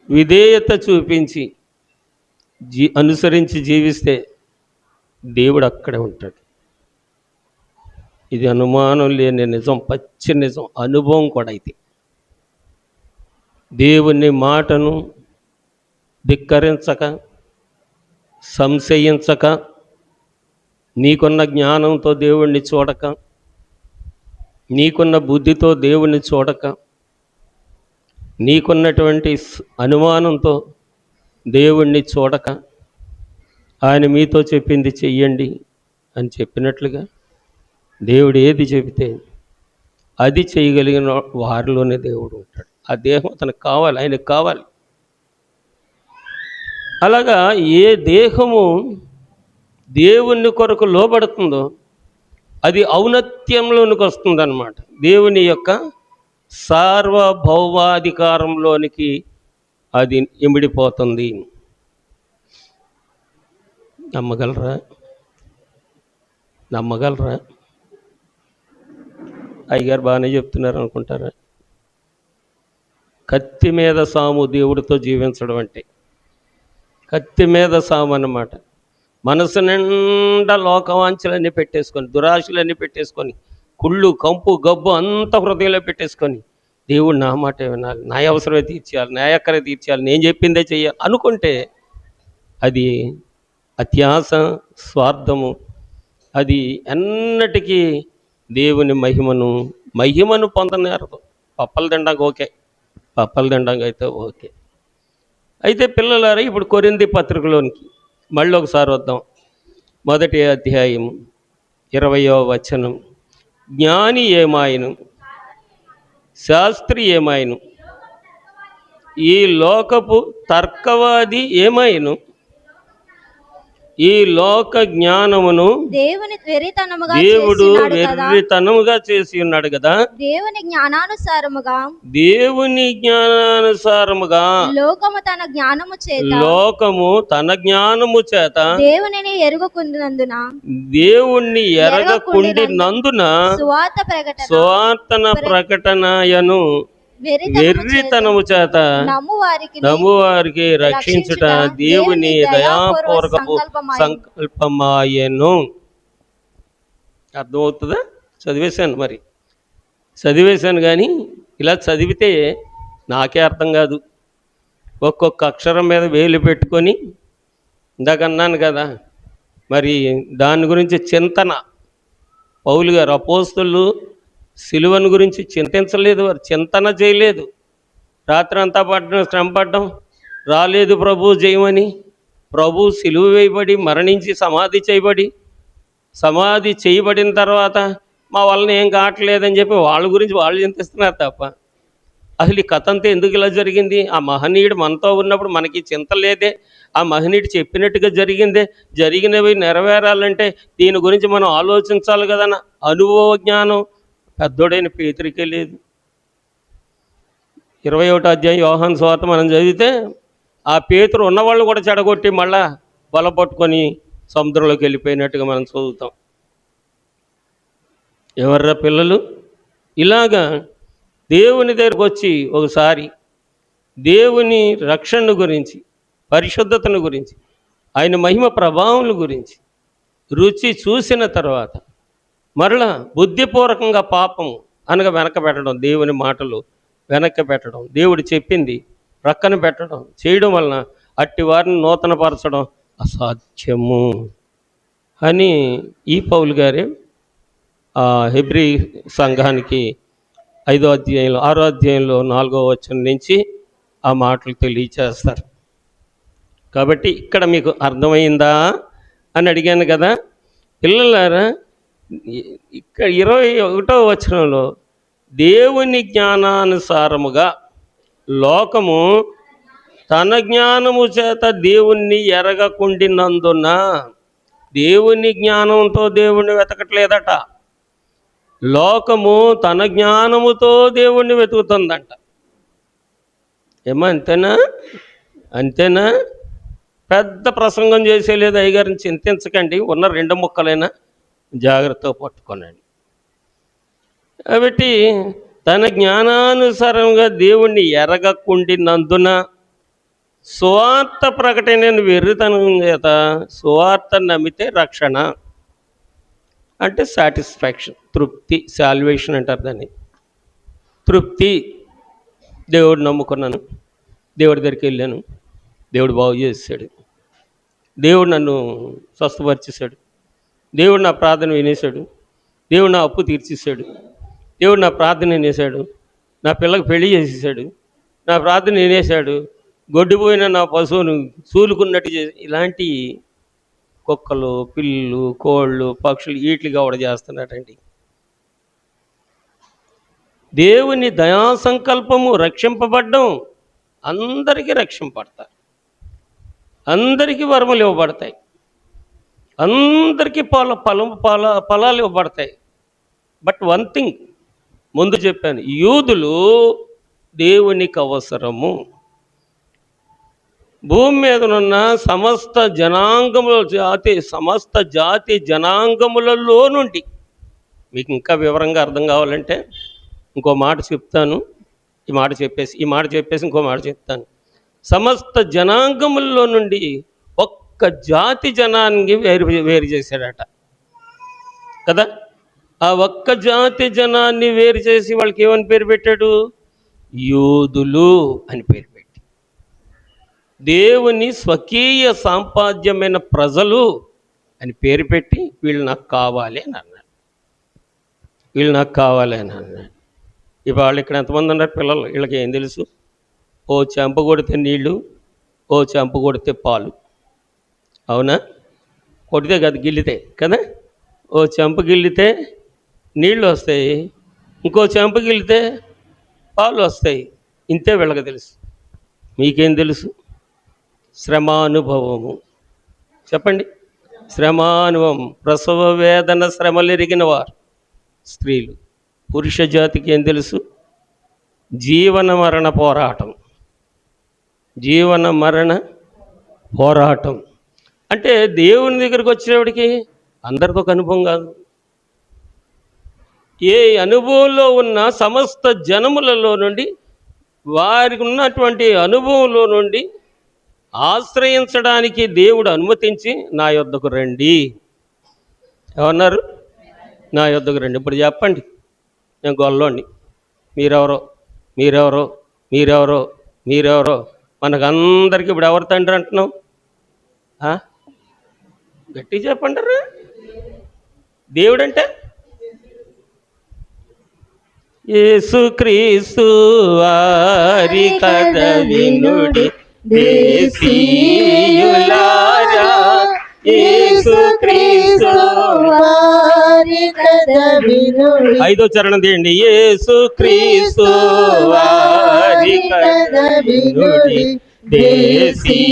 విధేయత చూపించి అనుసరించి జీవిస్తే దేవుడు అక్కడే ఉంటాడు. ఇది అనుమానం లేని నిజం, పచ్చి నిజం, అనుభవం కూడా. అయితే దేవుని మాటను ధిక్కరించక, సంశయించక, నీకున్న జ్ఞానంతో దేవుణ్ణి చూడక, నీకున్న బుద్ధితో దేవుణ్ణి చూడక, నీకున్నటువంటి అనుమానంతో దేవుణ్ణి చూడక, ఆయన మీతో చెప్పింది చెయ్యండి అని చెప్పినట్లుగా దేవుడు ఏది చెబితే అది చేయగలిగిన వారిలోనే దేవుడు ఉంటాడు. ఆ దేహం అతనికి కావాలి, ఆయనకు కావాలి. అలాగా ఏ దేహము దేవుని కొరకు లోబడుతుందో అది ఔన్నత్యంలోనికి వస్తుందన్నమాట. దేవుని యొక్క సార్వభౌమాధికారంలోనికి అది ఇమిడిపోతుంది. నమ్మగలరా? నమ్మగలరా? అయ్యగారు బాగానే చెప్తున్నారు అనుకుంటారా? కత్తి మీద సాము దేవుడితో జీవించడం అంటే, కత్తి మీద సాము అన్నమాట. మనసు నిండా లోకవాంఛలన్నీ పెట్టేసుకొని, దురాశలన్నీ పెట్టేసుకొని, కుళ్ళు కంపు గబ్బు అంతా హృదయంలో పెట్టేసుకొని, దేవుడు నా మాట వినాలి, నా అవసరమే తీర్చేయాలి, నా ఎక్కడే తీర్చేయాలి, నేను చెప్పిందే చెయ్యాలి అనుకుంటే అది అత్యాస, స్వార్థము. అది ఎన్నటికీ దేవుని మహిమను పొందనేరదు. పప్పలు తినడానికి ఓకే, పప్పలు తినడానికి అయితే ఓకే. అయితే పిల్లలారా, ఇప్పుడు కొరింథీ పత్రికలోనికి మళ్ళీ ఒకసారి వద్దాం. 1వ అధ్యాయం 20వ వచనం. జ్ఞాని ఏమాయను, శాస్త్రి ఏమాయను, ఈ లోకపు తర్కవాది ఏమాయను, ఈ లోక జ్ఞానమును దేవుడు వెర్రితనముగా చేసి ఉన్నాడు కదా. దేవుని జ్ఞానానుసారముగా లోకము తన జ్ఞానము చేత దేవునిని ఎరగకుండినందున స్వార్థన ప్రకటనయను వెర్రితనము చేత నమ్మువారికి రక్షించుట దేవుని దయాపూర్వకపు సంకల్పమాయెను. అర్థమవుతుందా? చదివేశాను కానీ ఇలా చదివితే నాకే అర్థం కాదు. ఒక్కొక్క అక్షరం మీద వేలు పెట్టుకొని, ఇందాక అన్నాను కదా, మరి దాని గురించి చింతన. పౌలు గారు, అపోస్తలులు సిలువను గురించి చింతించలేదు, వారు చింతన చేయలేదు. రాత్రి అంతా శ్రమ పడ్డం, రాలేదు ప్రభు జయమని. ప్రభు సిలువ వేయబడి మరణించి సమాధి చేయబడిన తర్వాత మా వలన ఏం కావట్లేదని చెప్పి వాళ్ళ గురించి వాళ్ళు చింతిస్తున్నారు తప్ప అసలు ఈ కథ అంతా ఎందుకు ఇలా జరిగింది? ఆ మహనీయుడు మనతో ఉన్నప్పుడు మనకి చింత లేదే? ఆ మహనీయుడు చెప్పినట్టుగా జరిగినవి నెరవేరాలంటే దీని గురించి మనం ఆలోచించాలి కదన్న అనుభవ జ్ఞానం పెద్దోడైన పేతురికే లేదు. 21వ అధ్యాయం యోహాను సువార్త మనం చదివితే ఆ పేతురు ఉన్నవాళ్ళు కూడా చెడగొట్టి మళ్ళా బలపట్టుకొని సముద్రంలోకి వెళ్ళిపోయినట్టుగా మనం చదువుతాం. ఎవర్రా పిల్లలు? ఇలాగా దేవుని దగ్గరకు వచ్చి ఒకసారి దేవుని రక్షణ గురించి, పరిశుద్ధతను గురించి, ఆయన మహిమ ప్రభావముల గురించి రుచి చూసిన తర్వాత మరలా బుద్ధిపూర్వకంగా పాపము అనగా వెనక పెట్టడం, దేవుని మాటలు వెనక్కి పెట్టడం, దేవుడు చెప్పింది ప్రక్కన పెట్టడం చేయడం వలన అట్టి వారిని నూతనపరచడం అసాధ్యము అని ఈ పౌలు గారే హెబ్రీ సంఘానికి 6వ అధ్యాయంలో 4వ వచనం నుంచి ఆ మాటలు తెలియచేస్తారు. కాబట్టి ఇక్కడ మీకు అర్థమైందా అని అడిగాను కదా పిల్లలారా. ఇక్కడ 21వ వచనంలో దేవుని జ్ఞానానుసారముగా లోకము తన జ్ఞానము చేత దేవుణ్ణి ఎరగకుండినందున, దేవుని జ్ఞానంతో దేవుణ్ణి వెతకట్లేదట, లోకము తన జ్ఞానముతో దేవుణ్ణి వెతుకుతుందంట. ఏమో అంతేనా? అంతేనా? పెద్ద ప్రసంగం చేసేలేదు అయ్యగారిని చింతించకండి, ఉన్న 2 ముక్కలైనా జాగ్రత్తగా పట్టుకోనండి. కాబట్టి తన జ్ఞానానుసారంగా దేవుణ్ణి ఎరగకుండినందున సువార్త ప్రకటనను వెర్రితనం చేత సువార్త నమ్మితే రక్షణ అంటే సాటిస్ఫాక్షన్, తృప్తి, సాల్వేషన్ అంటారు దాన్ని. తృప్తి. దేవుడు నమ్ముకున్నాను, దేవుడి దగ్గరికి వెళ్ళాను, దేవుడు బాగు చేశాడు, దేవుడు నన్ను స్వస్థపరిచేశాడు, దేవుడు నా ప్రార్థన వినేశాడు, దేవుడు నా అప్పు తీర్చేశాడు, దేవుడు నా ప్రార్థన వినేశాడు, నా పిల్లకి పెళ్లి చేసేసాడు, నా ప్రార్థన వినేశాడు, గొడ్డిపోయిన నా పశువును చూలుకున్నట్టు చేసి, ఇలాంటి కుక్కలు, పిల్లులు, కోళ్ళు, పక్షులు వీటికి గౌడ చేస్తున్నారండి. దేవుని దయా సంకల్పము రక్షింపబడ్డం, అందరికీ రక్షింపబడతారు, అందరికీ వరములు ఇవ్వబడతాయి, అందరికీ ఫలాలు ఇవ్వబడతాయి. బట్ వన్ థింగ్ ముందు చెప్పాను, యూదులు దేవునికి అవసరము. భూమి మీదనున్న సమస్త జాతి జనాంగములలో నుండి, మీకు ఇంకా వివరంగా అర్థం కావాలంటే ఇంకో మాట చెప్తాను, ఈ మాట చెప్పేసి ఇంకో మాట చెప్తాను. సమస్త జనాంగములలో నుండి ఒక్క జాతి జనాన్ని వేరు చేశాడట కదా. ఆ ఒక్క జాతి జనాన్ని వేరు చేసి వాళ్ళకి ఏమని పేరు పెట్టాడు? యూదులు అని పేరు పెట్టి, దేవుని స్వకీయ సాంపాద్యమైన ప్రజలు అని పేరు పెట్టి, వీళ్ళు నాకు కావాలి అని అన్నాడు, వీళ్ళు నాకు కావాలి అని అన్నాడు. ఇవాళ ఇక్కడ ఎంతమంది ఉన్నారు పిల్లలు? వీళ్ళకి ఏం తెలుసు? ఓ చెంప కొడితే నీళ్ళు, ఓ చెంప కొడితే పాలు. అవునా? కొడితే కదా, గిల్లితే కదా. ఓ చెంప గిల్లితే నీళ్ళు వస్తాయి, ఇంకో చెంప గిల్లితే పాలు వస్తాయి. ఇంతే వీళ్ళకి తెలుసు. మీకేం తెలుసు? శ్రమానుభవము. చెప్పండి. శ్రమానుభవం. ప్రసవ వేదన శ్రమలు ఎరిగిన వారు స్త్రీలు. పురుష జాతికి ఏం తెలుసు? జీవన మరణ పోరాటం. జీవన మరణ పోరాటం అంటే దేవుని దగ్గరికి వచ్చేవాడికి అందరితో ఒక అనుభవం కాదు. ఏ అనుభవంలో ఉన్న సమస్త జనములలో నుండి, వారికి ఉన్నటువంటి అనుభవంలో నుండి ఆశ్రయించడానికి దేవుడు అనుమతించి, నా యొద్దకు రండి ఏమన్నారు? నా యొద్దకు రండి. ఇప్పుడు చెప్పండి, నేను గొల్లోండి, మీరెవరో మీరెవరో మీరెవరో మీరెవరో మనకందరికీ ఇప్పుడు ఎవరు తండ్రి అంటున్నాం? గట్టిగా చెప్పంటారా? దేవుడంటే యేసుక్రీస్తు వారి కథ వినుడి దేశీయులారా, యేసుక్రీస్తు వారి కథ వినుడి. 5వ చరణం తీయండి. యేసుక్రీస్తు వారి కథ వినుడి దేశీయులారా,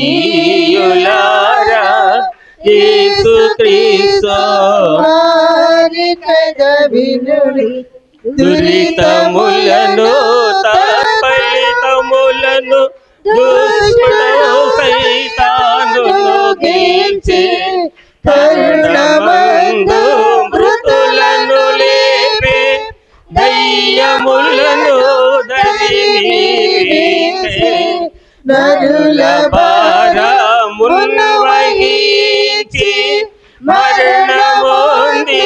యేసుక్రీస్తు వారి కథ వినుడి. దురితములను తత్ఫలితములను దుష్టుడు సైతానును గెలిచి, కరుణమందు మృతులను లేపి, దయ్యములను దరిమీసే, నరుల భారమును వహించి జయించి మరణమొంది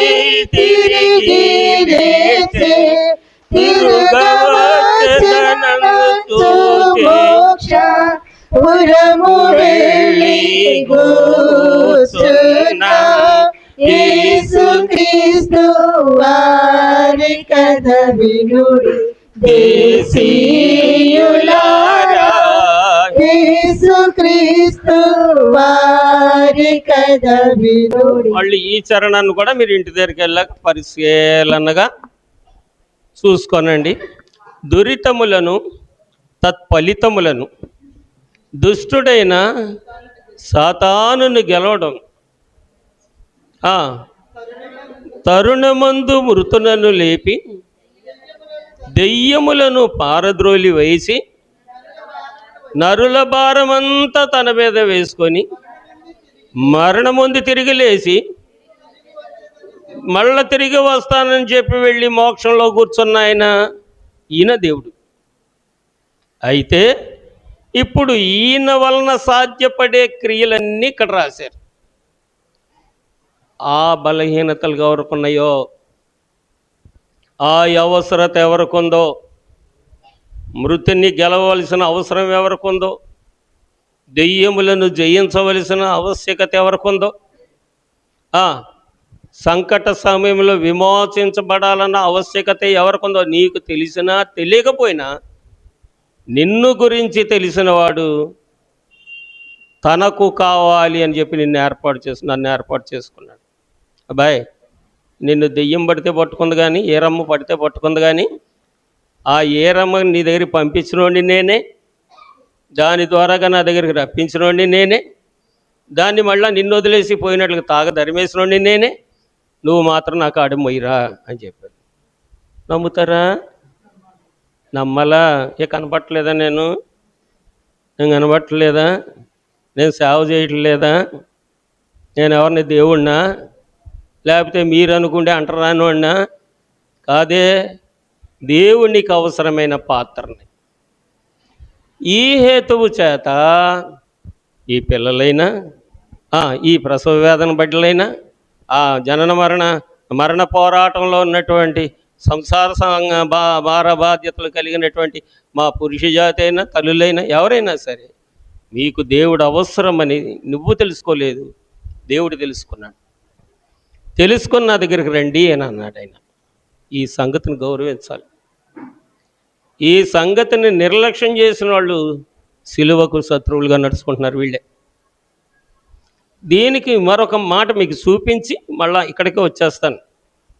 తిరిగి లేచి తిరుగవచ్చెదనంచు మోక్ష పురము వెళ్ళి కూర్చున్న యేసుక్రీస్తు వారి కథ వినుడి దేశీయులారా, యేసుక్రీస్తు వారి కథ వినుడి. వాళ్ళు ఈ చరణాన్ని కూడా మీరు ఇంటి దగ్గరికి వెళ్ళాక పరిశీలనగా చూసుకోనండి. దురితములను తత్ఫలితములను దుష్టుడైన సాతానును గెలవడం, తరుణమందు మృతులను లేపి దెయ్యములను పారద్రోలి వేసి నరుల భారమంతా తన మీద వేసుకొని మరణముందు తిరిగి లేచి మళ్ళా తిరిగి వస్తానని చెప్పి వెళ్ళి మోక్షంలో కూర్చున్న ఈయన దేవుడు. అయితే ఇప్పుడు ఈయన వలన సాధ్యపడే క్రియలన్నీ ఇక్కడ రాశారు. ఆ బలహీనతలు ఎవరికున్నాయో, ఆ అవసరత ఎవరికుందో, మృతుని గెలవలసిన అవసరం ఎవరికుందో, దెయ్యములను జయించవలసిన ఆవశ్యకత ఎవరికుందో, సంకట సమయంలో విమోచించబడాలన్న ఆవశ్యకత ఎవరికుందో నీకు తెలిసినా తెలియకపోయినా నిన్ను గురించి తెలిసినవాడు తనకు కావాలి అని చెప్పి నన్ను ఏర్పాటు చేసుకున్నాడు. అబ్బాయి, నిన్ను దెయ్యం పడితే పట్టుకుంది కానీ, ఏరమ్మ పడితే పట్టుకుంది కానీ, ఆ ఏరమ్మ నీ దగ్గరికి పంపించినోడిని నేనే, దాని ద్వారాగా నా దగ్గరికి రప్పించినోడిని నేనే, దాన్ని మళ్ళీ నిన్ను వదిలేసి పోయినట్లుగా ధరిమేసినోడిని నేనే, నువ్వు మాత్రం నాకు అడమొయ్యిరా అని చెప్పాడు. నమ్ముతారా? నమ్మలా? కనపట్టలేదా? నేను కనపట్టలేదా? నేను సేవ చేయట్లేదా? నేను ఎవరిని దేవుణ్ణా? లేకపోతే మీరు అనుకుంటే అంటరానివాడినా? కాదే, దేవునికి అవసరమైన పాత్రని. ఈ హేతువు చేత ఈ పిల్లలైనా, ఈ ప్రసవ వేదన బిడ్డలైనా, జనన మరణ పోరాటంలో ఉన్నటువంటి సంసార భార బాధ్యతలు కలిగినటువంటి మా పురుష జాతి అయినా, తల్లులైనా, ఎవరైనా సరే మీకు దేవుడు అవసరమని నువ్వు తెలుసుకోలేదు, దేవుడు తెలుసుకున్నాడు. తెలుసుకుని నా దగ్గరికి రండి అని అన్నాడు ఆయన. ఈ సంగతిని గౌరవించాలి. ఈ సంగతిని నిర్లక్ష్యం చేసిన వాళ్ళు సిలువకు శత్రువులుగా నడుచుకుంటున్నారు వీళ్ళే. దీనికి మరొక మాట మీకు చూపించి మళ్ళా ఇక్కడికే వచ్చేస్తాను.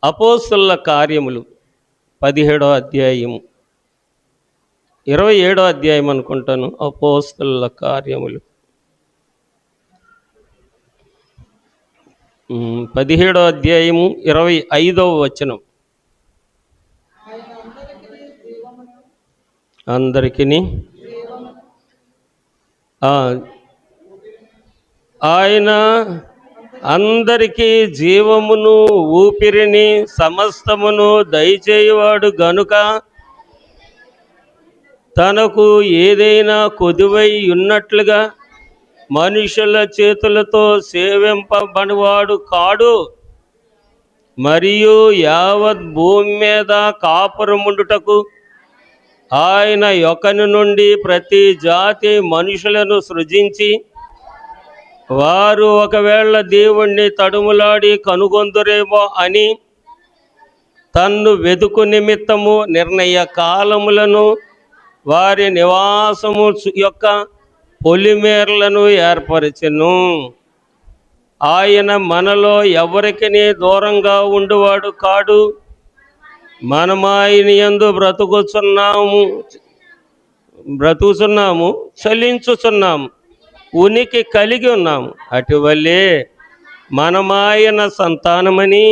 అపోస్తలుల కార్యములు 17వ అధ్యాయము, 27వ అధ్యాయం అనుకుంటాను. అపోస్తలుల కార్యములు 17వ అధ్యాయము 25వ వచనం. అందరికిని ఆయన అందరికీ జీవమును ఊపిరిని సమస్తమును దయచేయవాడు గనుక తనకు ఏదైనా కొదువై ఉన్నట్లుగా మనుషుల చేతులతో సేవింపబడివాడు కాడు. మరియు యావత్ భూమి మీద కాపురముండుటకు ఆయన యొక్కని నుండి ప్రతి జాతి మనుషులను సృజించి వారు ఒకవేళ దేవుణ్ణి తడుములాడి కనుగొందురేమో అని తన్ను వెదుకు నిమిత్తము నిర్ణయ కాలములను వారి నివాసము యొక్క పొలిమేరలను ఏర్పరచెను. ఆయన మనలో ఎవరికిని దూరంగా ఉండువాడు కాడు. మనమాయని యందు బ్రతుకుచున్నాము, చలించుచున్నాము, ఉనికి కలిగి ఉన్నాము. అటువల్లే మనమాయన సంతానమని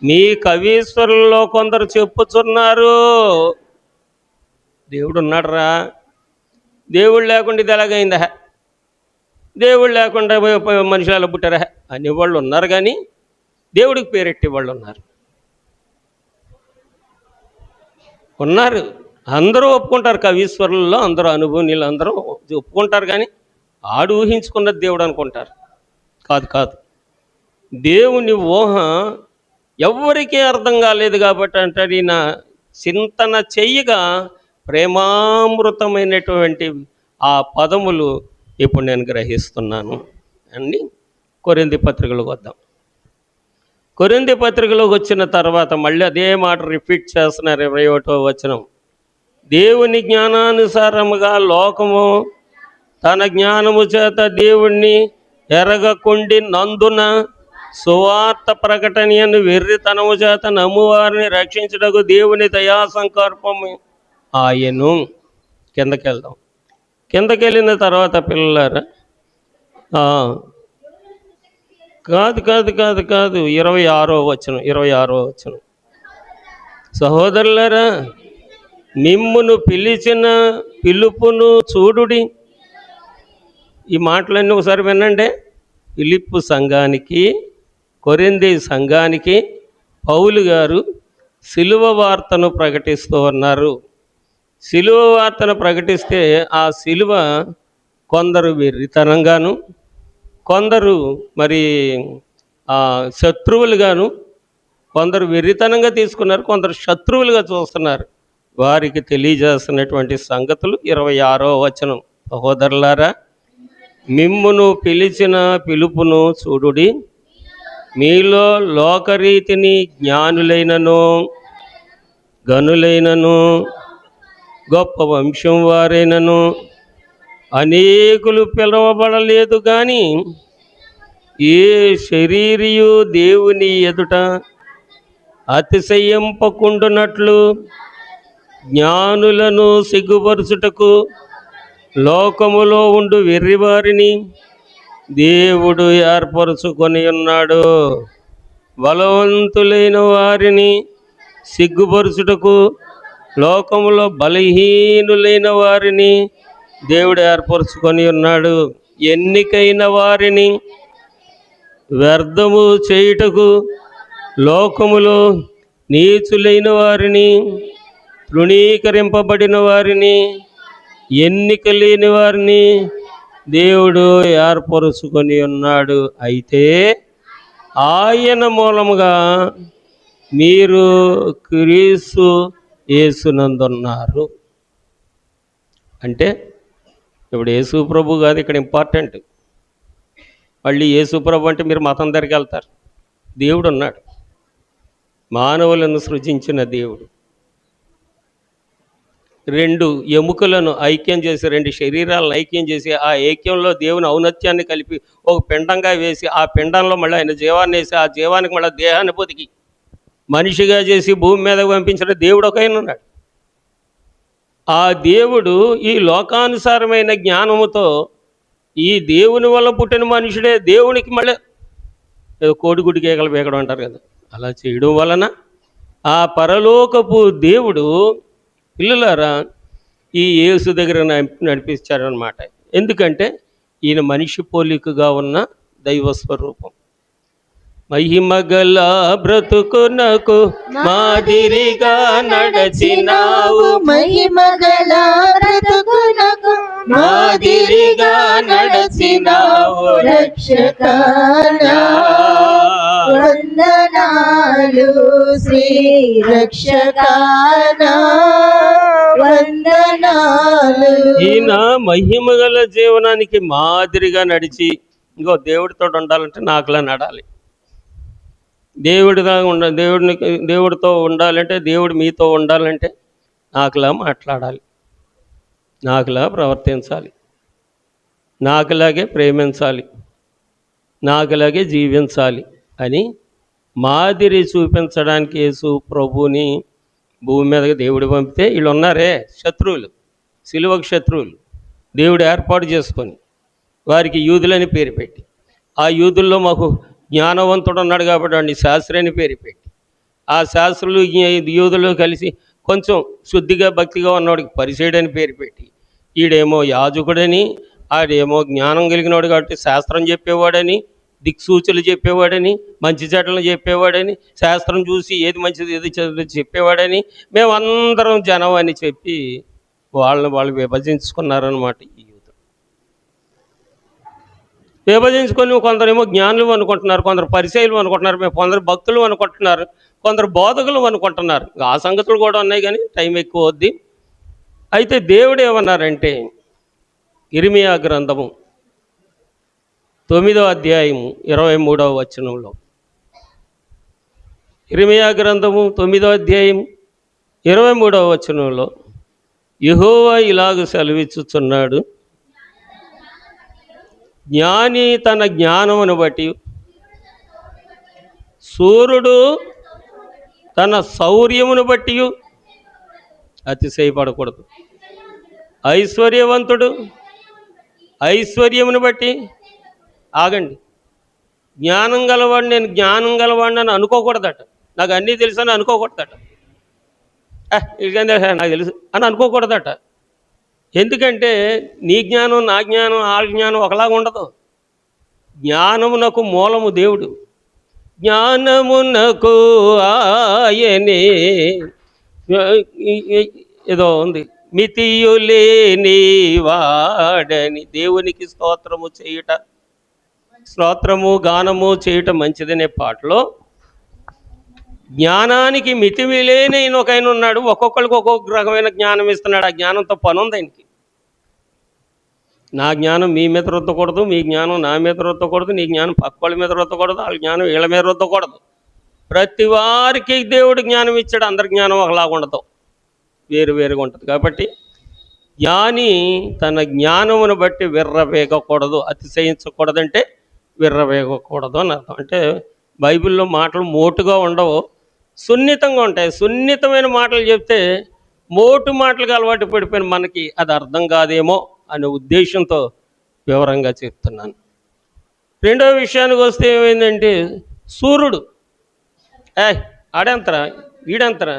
మీ కవీశ్వరుల్లో కొందరు చెప్పుచున్నారు. దేవుడు ఉన్నాడరా? దేవుడు లేకుండా ఇది ఎలాగైందా? దేవుడు లేకుండా మనుషులు ఎలా పుట్టారా అనేవాళ్ళు ఉన్నారు, కానీ దేవుడికి పేరెట్టే వాళ్ళు ఉన్నారు. అందరూ ఒప్పుకుంటారు. కవీశ్వరుల్లో అందరూ, అనుభవనీయులు అందరూ ఒప్పుకుంటారు, కానీ ఆడు ఊహించుకున్నది దేవుడు అనుకుంటారు. కాదు కాదు. దేవుని ఊహ ఎవ్వరికీ అర్థం కాలేదు కాబట్టి అంటాడు ఈయన చింతన చెయ్యగా ప్రేమామృతమైనటువంటి ఆ పదములు ఇప్పుడు నేను గ్రహిస్తున్నాను అని కొరింథీ పత్రికలోకి వద్దాం. కొరింథీ పత్రికలోకి వచ్చిన తర్వాత మళ్ళీ అదే మాట రిపీట్ చేస్తున్నారు. 21వ వచనం, దేవుని జ్ఞానానుసారముగా లోకము తన జ్ఞానము చేత దేవుణ్ణి ఎరగకుండి నందున సువార్త ప్రకటనను వెర్రితనము చేత నమ్మువారిని రక్షించుటకు దేవుని దయా సంకల్పము ఆయను. కిందకెళ్దాం. కిందకెళ్ళిన తర్వాత పిల్లలారా, కాదు కాదు కాదు కాదు 26వ వచనం, సహోదరులారా మిమ్మును పిలిచిన పిలుపును చూడుడి. ఈ మాటలన్నీ ఒకసారి వినండి. ఫిలిప్పు సంఘానికి, కొరింథీ సంఘానికి పౌలు గారు సిలువ వార్తను ప్రకటిస్తూ ఉన్నారు. సిలువ వార్తను ప్రకటిస్తే ఆ సిలువ కొందరు వెర్రితనంగాను, కొందరు మరి శత్రువులుగాను, కొందరు వెర్రితనంగా తీసుకున్నారు, కొందరు శత్రువులుగా చూస్తున్నారు. వారికి తెలియజేస్తున్నటువంటి సంగతులు 26వ వచనం, సహోదరులారా మిమ్మును పిలిచిన పిలుపును చూడుడి, మీలో లోకరీతిని జ్ఞానులైనను గనులైనను గొప్ప వంశం వారైనను అనేకులు పిలవబడలేదు. కానీ ఏ శరీరియు దేవుని ఎదుట అతిశయింపకుండునట్లు జ్ఞానులను సిగ్గుపరచుటకు లోకములో ఉండు వెర్రివారిని దేవుడు ఏర్పరచుకొని ఉన్నాడు. బలవంతులైన వారిని సిగ్గుపరచుటకు లోకములో బలహీనులైన వారిని దేవుడు ఏర్పరచుకొని ఉన్నాడు. ఎన్నికైన వారిని వ్యర్థము చేయుటకు లోకములో నీచులైన వారిని, తృణీకరింపబడిన వారిని, ఎన్నిక లేని వారిని దేవుడు ఏర్పరుచుకొని ఉన్నాడు. అయితే ఆయన మూలముగా మీరు క్రీస్తు యేసునందున్నారు. అంటే ఇప్పుడు యేసు ప్రభు కాదు ఇక్కడ ఇంపార్టెంట్. మళ్ళీ యేసు ప్రభు అంటే మీరు మతం దగ్గరికి వెళ్తారు. దేవుడు ఉన్నాడు, మానవులను సృజించిన దేవుడు. రెండు ఎముకలను ఐక్యం చేసి, రెండు శరీరాలను ఐక్యం చేసి, ఆ ఐక్యంలో దేవుని ఔన్నత్యాన్ని కలిపి ఒక పిండంగా వేసి, ఆ పిండంలో మళ్ళీ ఆయన జీవాన్ని వేసి, ఆ జీవానికి మళ్ళీ దేహాన్ని పొదిగి మనిషిగా చేసి భూమి మీద పంపించిన దేవుడు ఒకైనా ఉన్నాడు. ఆ దేవుడు ఈ లోకానుసారమైన జ్ఞానముతో ఈ దేవుని వల్ల పుట్టిన మనుషుడే దేవునికి మళ్ళీ ఏదో కోడిగుడ్డి కేకలు పీకడం అంటారు కదా, అలా చేయడం వలన ఆ పరలోకపు దేవుడు పిల్లలారా ఈ యేసు దగ్గర నడిపించారనమాట. ఎందుకంటే ఈయన మనిషి పోలికగా ఉన్న దైవస్వరూపం. మహిమగల బ్రతుకునకు మాదిరిగా నడచినావు, మహిమగల బ్రతుకునకు మాదిరిగా నడచినావు, రక్షకానా వందనాలు, శ్రీ రక్షకానా వందనాలు. ఈయన మహిమగల జీవనానికి మాదిరిగా నడిచి, ఇంకో దేవుడితో ఉండాలంటే నాకులా నడాలి, దేవుడితో ఉండాలంటే, దేవుడు మీతో ఉండాలంటే నాకులా మాట్లాడాలి, నాకులా ప్రవర్తించాలి, నాకులాగే ప్రేమించాలి, నాకులాగే జీవించాలి అని మాదిరి చూపించడానికి యేసు ప్రభుని భూమి మీదకి దేవుడు పంపితే వీళ్ళు ఉన్నారే శత్రువులు, సిలువకు శత్రువులు, దేవుడు ఏర్పాటు చేసుకొని వారికి యూదులని పేరు పెట్టి, ఆ యూదుల్లో మాకు జ్ఞానవంతుడు ఉన్నాడు కాబట్టి వాడిని శాస్త్రి అని పేరు పెట్టి, ఆ శాస్త్రులు యూదులు కలిసి కొంచెం శుద్ధిగా భక్తిగా ఉన్నవాడికి పరిసేయుడని పేరు పెట్టి, ఈడేమో యాజకుడని, ఆడేమో జ్ఞానం కలిగినవాడు కాబట్టి శాస్త్రం చెప్పేవాడని, దిక్సూచులు చెప్పేవాడని, మంచి చెడ్డలు చెప్పేవాడని, శాస్త్రం చూసి ఏది మంచిది ఏది చెడ్డది చెప్పేవాడని, మేమందరం జనం అని చెప్పి వాళ్ళు విభజించుకున్నారనమాట. ఈ యూదులు విభజించుకొని కొందరేమో జ్ఞానులు అనుకుంటున్నారు, కొందరు పరిచయులు అనుకుంటున్నారు, కొందరు భక్తులు అనుకుంటున్నారు, కొందరు బోధకులు అనుకుంటున్నారు. ఆ సంగతులు కూడా ఉన్నాయి, కానీ టైం ఎక్కువ వద్ది. అయితే దేవుడు ఏమన్నారంటే, ఇర్మియా గ్రంథము 9వ అధ్యాయము 23వ వచనంలో, ఇర్మియా గ్రంథము 9వ అధ్యాయం 23వ వచనంలో యెహోవా ఇలాగ సెలవిచ్చుచున్నాడు, జ్ఞాని తన జ్ఞానమును బట్టి, సూర్యుడు తన శౌర్యమును బట్టి అతిశయపడకూడదు, ఐశ్వర్యవంతుడు ఐశ్వర్యమును బట్టి, ఆగండి, జ్ఞానం గలవాడు నేను జ్ఞానం గలవాడిని అని అనుకోకూడదట, నాకు అన్నీ తెలుసు అని అనుకోకూడదట, ఇదిగంటే నాకు తెలుసు అని అనుకోకూడదట. ఎందుకంటే నీ జ్ఞానం నా జ్ఞానం ఆ జ్ఞానం ఒకలాగా ఉండదు. జ్ఞానమునకు మూలము దేవుడు, జ్ఞానమునకు ఆయనే, ఏదో ఉంది, మితియులేని వాడని. దేవునికి స్తోత్రము చేయుట, స్తోత్రము గానము చేయుట మంచిదనే పాటలో జ్ఞానానికి మితిలేని ఒక ఆయన ఉన్నాడు. ఒక్కొక్కరికి ఒక్కొక్క రకమైన జ్ఞానం ఇస్తున్నాడు. ఆ జ్ఞానంతో పని ఉంది ఆయనకి. నా జ్ఞానం మీ మీద రుద్దకూడదు, మీ జ్ఞానం నా మీద రుద్దకూడదు, నీ జ్ఞానం పక్క వాళ్ళ మీద రుద్దకూడదు, వాళ్ళ జ్ఞానం వీళ్ళ మీద రుద్దకూడదు. ప్రతి వారికి దేవుడు జ్ఞానం ఇచ్చాడు. అందరి జ్ఞానం ఒకలాగా ఉండదు, వేరు వేరుగా ఉంటుంది. కాబట్టి జ్ఞాని తన జ్ఞానమును బట్టి విర్రవేగకూడదు, అతిశయించకూడదంటే విర్రవేగకూడదు అని అర్థం. అంటే బైబిల్లో మాటలు మోటుగా ఉండవు, సున్నితంగా ఉంటాయి. సున్నితమైన మాటలు చెప్తే మోటు మాటలకు అలవాటు పడిపోయిన మనకి అది అర్థం కాదేమో అనే ఉద్దేశంతో వివరంగా చెప్తున్నాను. రెండవ విషయానికి వస్తే ఏమైందంటే, సూర్యుడు ఆడెంతరా వీడెంతరా,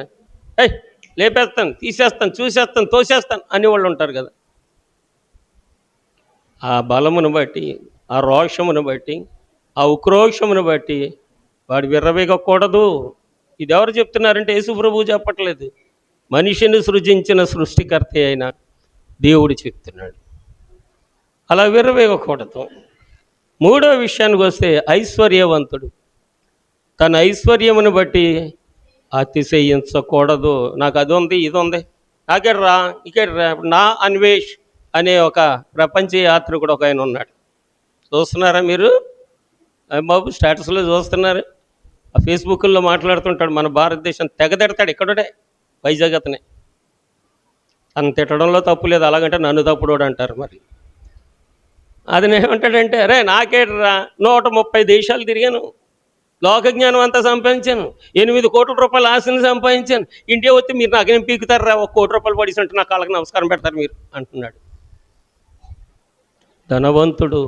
లేపేస్తాను, తీసేస్తాను, చూసేస్తాను, తోసేస్తాను అనేవాళ్ళు ఉంటారు కదా. ఆ బలమును బట్టి, ఆ రోషమును బట్టి, ఆ ఉక్రోషమును బట్టి వాడు విర్రవేగకూడదు. ఇది ఎవరు చెప్తున్నారంటే యేసు ప్రభువు చెప్పట్లేదు, మనిషిని సృజించిన సృష్టికర్త అయిన దేవుడు చెప్తున్నాడు. అలా విర్రవేగకూడదు. మూడో విషయానికి వస్తే, ఐశ్వర్యవంతుడు తన ఐశ్వర్యమును బట్టి అతిశయించకూడదు. నాకు అది ఉంది, ఇది ఉంది, నాకెడ్రా ఇకెడ్రా. నా అన్వేష్ అనే ఒక ప్రపంచ యాత్రికుడు ఒక ఆయన ఉన్నాడు. చూస్తున్నారా మీరు? బాబు స్టేటస్లో చూస్తున్నారు. ఆ ఫేస్బుక్లో మాట్లాడుతుంటాడు. మన భారతదేశం తెగదెడతాడు. ఇక్కడే వైజాగ్ అతనే. తను తిట్టడంలో తప్పు లేదు, అలాగంటే నన్ను తప్పుడోడు అంటారు. మరి అతను ఏమంటాడంటే, అరే నాకేట్రా, 130 దేశాలు తిరిగాను, లోక జ్ఞానం అంతా సంపాదించాను, 8 కోట్ల రూపాయల ఆశని సంపాదించాను, ఇండియా వస్తే మీరు నాకేం పీకుతారా, 1 కోటి రూపాయలు పడేసి ఉంటే నా కాళ్ళకి నమస్కారం పెడతారు మీరు అంటున్నాడు. ధనవంతుడు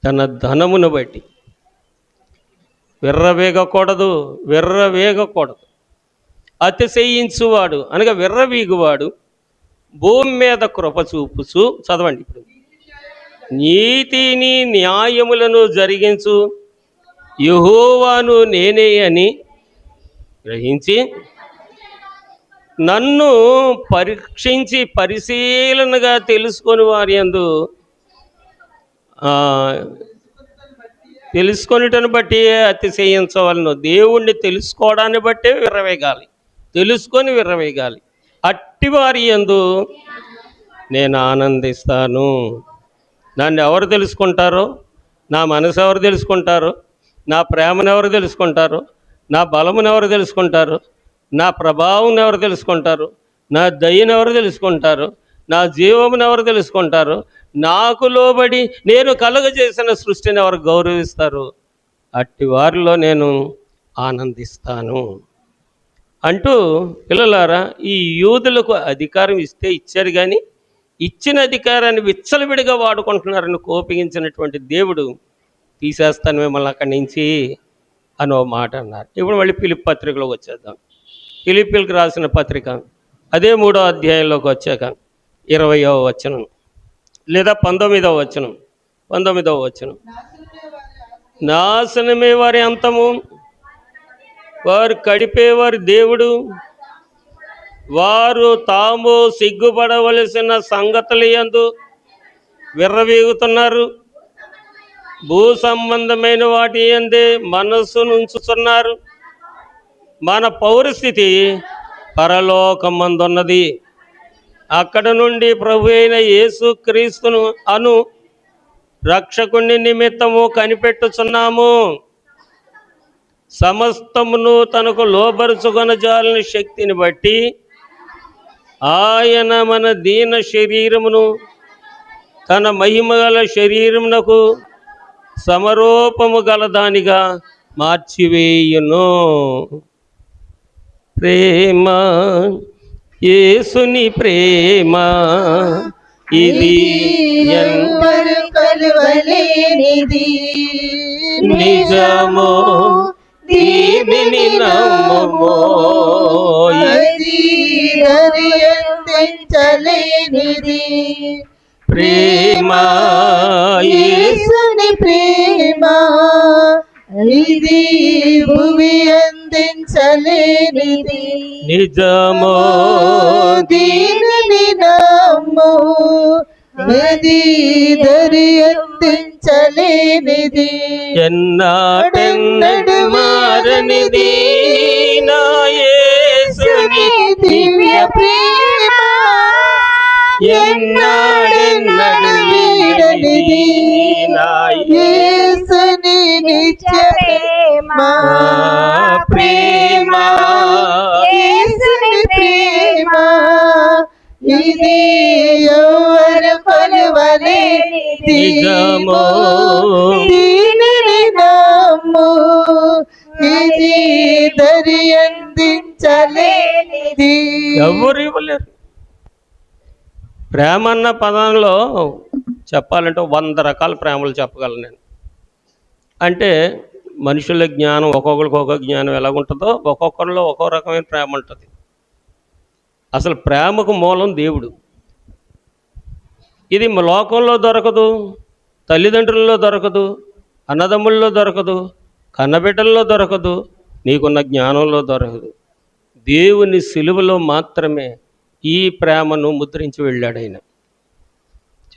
తన ధనమును బట్టి విర్రవేగకూడదు. అతిశయించువాడు అనగా విర్రవీగువాడు భూమి మీద కృప చూపుచు, చదవండి ఇప్పుడు, నీతిని న్యాయములను జరిగించు యెహోవాను నేనే అని గ్రహించి నన్ను పరీక్షించి పరిశీలనగా తెలుసుకొని వారి యందు తెలుసుకొనిటను బట్టి అతిశయించవలను. దేవుణ్ణి తెలుసుకోవడాన్ని బట్టే విర్రవేగాలి, తెలుసుకొని విర్రవేగాలి. అట్టి వారి యందు నేను ఆనందిస్తాను. నన్ను ఎవరు తెలుసుకుంటారో, నా మనసు ఎవరు తెలుసుకుంటారో, నా ప్రేమను ఎవరు తెలుసుకుంటారో, నా బలమును ఎవరు తెలుసుకుంటారు, నా ప్రభావం ఎవరు తెలుసుకుంటారు, నా దయను ఎవరు తెలుసుకుంటారు, నా జీవమును ఎవరు తెలుసుకుంటారు, నాకు లోబడి నేను కలుగజేసిన సృష్టిని ఎవరు గౌరవిస్తారు, అట్టి వారిలో నేను ఆనందిస్తాను అంటూ, పిల్లలారా, ఈ యూదులకు అధికారం ఇస్తే ఇచ్చారు, కానీ ఇచ్చిన అధికారాన్ని విచ్చలవిడిగా వాడుకుంటున్నారని కోపగించినటువంటి దేవుడు తీసేస్తాను మిమ్మల్ని అక్కడి నుంచి అని ఓ మాట అన్నారు. ఇప్పుడు మళ్ళీ ఫిలిప్పీ పత్రికలోకి వచ్చేద్దాం. ఫిలిప్పీలకు రాసిన పత్రిక అదే 3వ అధ్యాయంలోకి వచ్చాక 20వ వచనం లేదా 19వ వచనం, 19వ వచనం, నాశనమే వారి అంతము, వారు కడిపేవారి దేవుడు, వారు తాము సిగ్గుపడవలసిన సంగతుల యందు విర్రవీగుతున్నారు, భూ సంబంధమైన వాటి యందే మనస్సును ఉంచుతున్నారు. మన పౌరస్థితి పరలోకమందున్నది. అక్కడ నుండి ప్రభు అయిన యేసుక్రీస్తును అను రక్షకుని నిమిత్తము కనిపెట్టుచున్నాము. సమస్తమును తనకు లోబరుచుకొనజాలని శక్తిని బట్టి ఆయన మన దీన శరీరమును తన మహిమగల శరీరమునకు సమరూపము గలదానిగా మార్చివేయును. ప్రేమ, యేసుని ప్రేమ ఇది ఎవ్వరు కలువలేనిది, నిజము, దీనిని నమ్ముము. అది హృదయందించలేనిది. ప్రేమ, యేసుని ప్రేమ ఇది భూమి అందించలేనిది. నిజము, దీనిని నమ్ము, అది అందించలేనిది. ఎన్నాడెన్నడు మారనిది నా యేసుని దివ్య ప్రేమ ఎన్నాడెన్నడు వీడనిది. నా యేసుని నిత్య ప్రేమ, ప్రేమ, యేసుని ప్రేమ ఇది ఎవరు కొలువలేనిది. నిజము, దీనిని నమ్ము, ఇది అందించలేనిది. ఎవరు ఇవ్వలేరు. ప్రేమ అన్న పదంలో చెప్పాలంటే 100 రకాల ప్రేమలు చెప్పగలను నేను. అంటే మనుషుల జ్ఞానం ఒక్కొక్కరికి ఒక్కొక్క జ్ఞానం ఎలాగుంటుందో ఒక్కొక్కరిలో ఒక్కో రకమైన ప్రేమ ఉంటుంది. అసలు ప్రేమకు మూలం దేవుడు. ఇది లోకంలో దొరకదు, తల్లిదండ్రుల్లో దొరకదు, అన్నదమ్ముల్లో దొరకదు, కన్నబిడ్డల్లో దొరకదు, నీకున్న జ్ఞానంలో దొరకదు. దేవుని సిలువలో మాత్రమే ఈ ప్రేమను ముద్రించి వెళ్ళాడు ఆయన.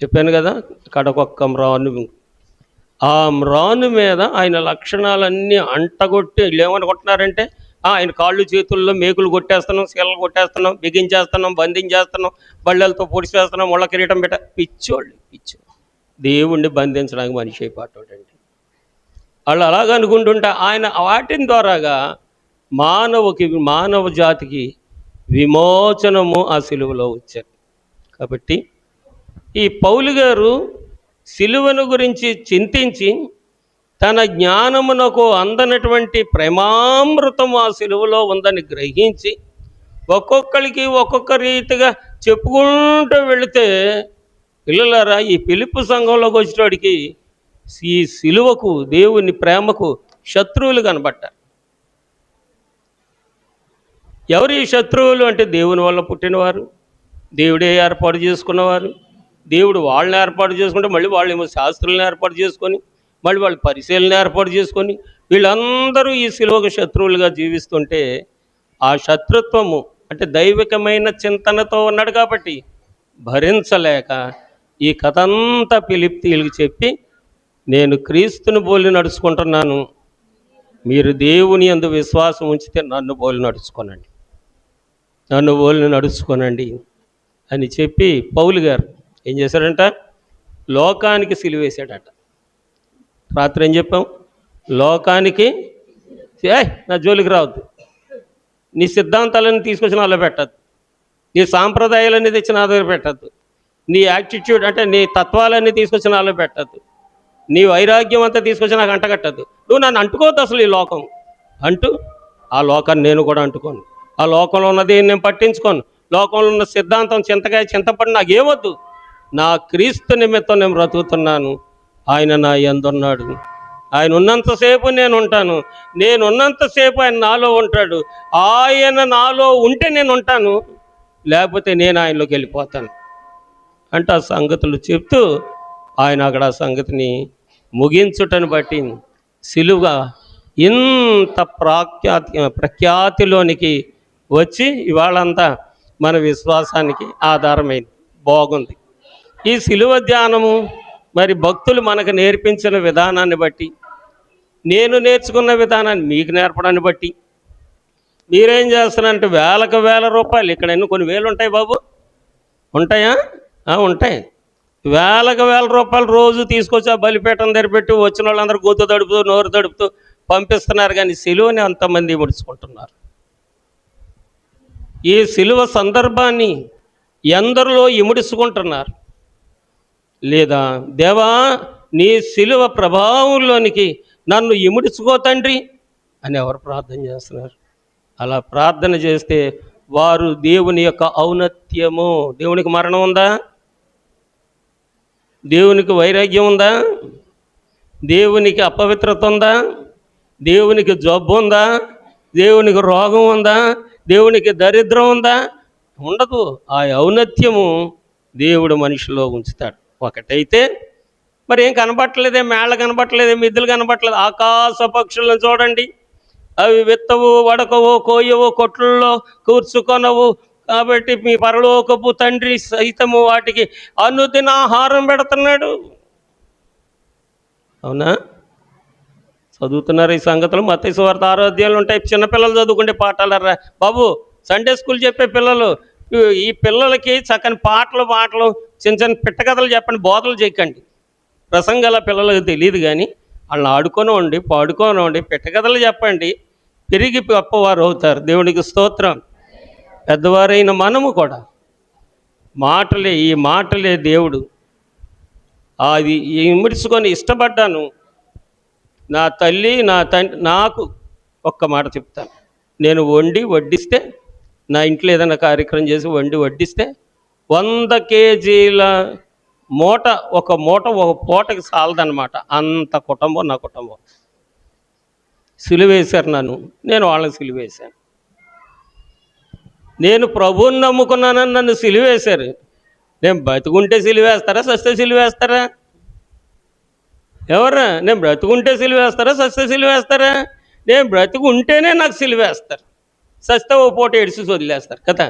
చెప్పాను కదా, కడకొక్క మ్రాను, ఆ మ్రాను మీద ఆయన లక్షణాలన్నీ అంటగొట్టి వీళ్ళు ఏమనుకుంటున్నారంటే ఆయన కాళ్ళు చేతుల్లో మేకులు కొట్టేస్తున్నాం, శీలలు కొట్టేస్తున్నాం, బిగించేస్తున్నాం, బంధించేస్తున్నాం, బళ్ళలతో పొడిచేస్తున్నాం, ముళ్ళ కిరీటం పిచ్చోళ్ళు. దేవుణ్ణి బంధించడానికి మనిషి అయిపోతాడండి. వాళ్ళు అలాగ అనుకుంటుంటే ఆయన వాటిని ద్వారాగా మానవ జాతికి విమోచనము ఆ సిలువలో వచ్చారు. కాబట్టి ఈ పౌలు గారు సిలువను గురించి చింతించి తన జ్ఞానమునకు అందనటువంటి ప్రేమామృతము ఆ సిలువలో ఉందని గ్రహించి ఒక్కొక్కరికి ఒక్కొక్క రీతిగా చెప్పుకుంటూ వెళితే, పిల్లలారా, ఈ పిలుపు సంఘంలోకి వచ్చేటోడికి ఈ సిలువకు, దేవుని ప్రేమకు శత్రువులు కనబడ్డారు. ఎవరు ఈ శత్రువులు అంటే దేవుని వల్ల పుట్టినవారు, దేవుడే ఏర్పాటు చేసుకున్నవారు. దేవుడు వాళ్ళని ఏర్పాటు చేసుకుంటే మళ్ళీ వాళ్ళేమో శాస్త్రులను ఏర్పాటు చేసుకొని మళ్ళీ వాళ్ళు పరిశీలన ఏర్పాటు చేసుకొని వీళ్ళందరూ ఈ సిలువకు శత్రువులుగా జీవిస్తుంటే ఆ శత్రుత్వము అంటే దైవికమైన చింతనతో ఉన్నాడు కాబట్టి భరించలేక ఈ కథ అంతా ఫిలిప్పీయులకు చెప్పి, నేను క్రీస్తుని పోలి నడుచుకుంటున్నాను, మీరు దేవుని యందు విశ్వాసం ఉంచితే నన్ను పోలి నడుచుకోనండి, నన్ను పోలి నడుచుకోనండి అని చెప్పి పౌలు గారు ఏం చేశాడంట, లోకానికి సిలువేశాడట. రాత్రి ఏం చెప్పాం, లోకానికి నా జోలికి రావద్దు, నీ సిద్ధాంతాలన్నీ తీసుకొచ్చి నాలో పెట్టద్దు, నీ సాంప్రదాయాలన్నీ తెచ్చి నా దగ్గర పెట్టద్దు, నీ యాటిట్యూడ్ అంటే నీ తత్వాలన్నీ తీసుకొచ్చి నాలో పెట్టద్దు, నీ వైరాగ్యం అంతా తీసుకొచ్చి నాకు అంటగట్టద్దు, నువ్వు నన్ను అంటుకోవద్దు అసలు ఈ లోకం అంటూ ఆ లోకాన్ని నేను కూడా అంటుకోను, ఆ లోకంలో ఉన్నది నేను పట్టించుకోను, లోకంలో ఉన్న సిద్ధాంతం చింతకాయ చింతపడి నాకేమొద్దు, నా క్రీస్తు నిమిత్తం నేను బ్రతుకుతున్నాను, ఆయన నా యందున్నాడు, ఆయన ఉన్నంతసేపు నేను ఉంటాను, నేను ఉన్నంతసేపు ఆయన నాలో ఉంటాడు, ఆయన నాలో ఉంటే నేను ఉంటాను, లేకపోతే నేను ఆయనలోకి వెళ్ళిపోతాను అంటే ఆ సంగతులు చెప్తూ ఆయన అక్కడ ఆ సంగతిని ముగించుటను బట్టి సిలువ ఇంత ప్రఖ్యాతిలోనికి వచ్చి ఇవాళంతా మన విశ్వాసానికి ఆధారమైంది. బాగుంది. ఈ సిలువ ధ్యానము మరి భక్తులు మనకు నేర్పించిన విధానాన్ని బట్టి, నేను నేర్చుకున్న విధానాన్ని మీకు నేర్పడాన్ని బట్టి మీరేం చేస్తున్నారంటే వేలకు వేల రూపాయలు, ఇక్కడ ఎన్ని కొన్ని వేలు ఉంటాయి బాబు, ఉంటాయా? ఉంటాయి. వేలకు వేల రూపాయలు రోజు తీసుకొచ్చి ఆ బలిపీఠం తెరిపెట్టి వచ్చిన వాళ్ళందరూ గొంతు తడుపుతూ నోరు తడుపుతూ పంపిస్తున్నారు, కానీ సిలువని అంతమంది ముడుచుకుంటున్నారు. ఈ సిలువ సందర్భాన్ని ఎందరిలో ఇముడుచుకుంటున్నారు. లేదా దేవా నీ సిలువ ప్రభావంలోనికి నన్ను ఇముడుచుకో తండ్రి అని ఎవరు ప్రార్థన చేస్తున్నారు? అలా ప్రార్థన చేస్తే వారు దేవుని యొక్క ఔన్నత్యము, దేవునికి మరణం ఉందా? దేవునికి వైరాగ్యం ఉందా? దేవునికి అపవిత్రత ఉందా? దేవునికి జబ్బు ఉందా? దేవునికి రోగం ఉందా? దేవునికి దరిద్రం ఉందా? ఉండదు. ఆ ఔన్నత్యము దేవుడు మనిషిలో ఉంచుతాడు. ఒకటైతే మరి ఏం కనబట్టలేదే, మేళ్ళ కనబట్టలేదే, మిద్దులు కనబట్టలేదు. ఆకాశ పక్షులను చూడండి, అవి విత్తవు, వడకవు, కోయవు, కొట్లలో కూర్చుకొనవు, కాబట్టి మీ పరలోకపు తండ్రి సైతము వాటికి అనుదిన ఆహారం పెడుతున్నాడు. అవునా? చదువుతున్నారు ఈ సంగతులు. మత్తయి సువార్త 6వ అధ్యాయంలో ఉంటాయి. చిన్నపిల్లలు చదువుకుంటే పాఠాలరా బాబు, సండే స్కూల్ చెప్పే పిల్లలు, ఈ పిల్లలకి చక్కని పాటలు చిన్న చిన్న పిట్టకథలు చెప్పండి, బోధలు చేయకండి. ప్రసంగాల పిల్లలకు తెలియదు, కానీ వాళ్ళని ఆడుకోనివ్వండి, పాడుకోనివ్వండి, పిట్టకథలు చెప్పండి, పెరిగి గొప్పవారు అవుతారు. దేవునికి స్తోత్రం. పెద్దవారైన మనము కూడా ఈ మాటలే దేవుడు అది ఇమిడ్చుకొని ఇష్టపడ్డాను. నా తల్లి నా తండ్రి, నాకు ఒక్క మాట చెప్తాను, నేను వడ్డిస్తే, నా ఇంట్లో ఏదైనా కార్యక్రమం చేసి వడ్డిస్తే 100 కేజీల మూట, ఒక పూటకి చాలదన్నమాట. అంత కుటుంబం నా కుటుంబం. సిలువేశారు నన్ను, నేను వాళ్ళని సిలువేశాను. నేను ప్రభువుని నమ్ముకున్నానని నన్ను సిలువేశారు. నేను బతుకుంటే సిలువేస్తారా, సస్తే సిలువేస్తారా? ఎవరా? నేను బ్రతుకుంటే సిలువేస్తారా, సస్తే సిలువేస్తారా? నేను బ్రతుకుంటేనే నాకు సిలువేస్తారు, సస్తే ఓ పూట ఏడిసి వదిలేస్తారు కదా.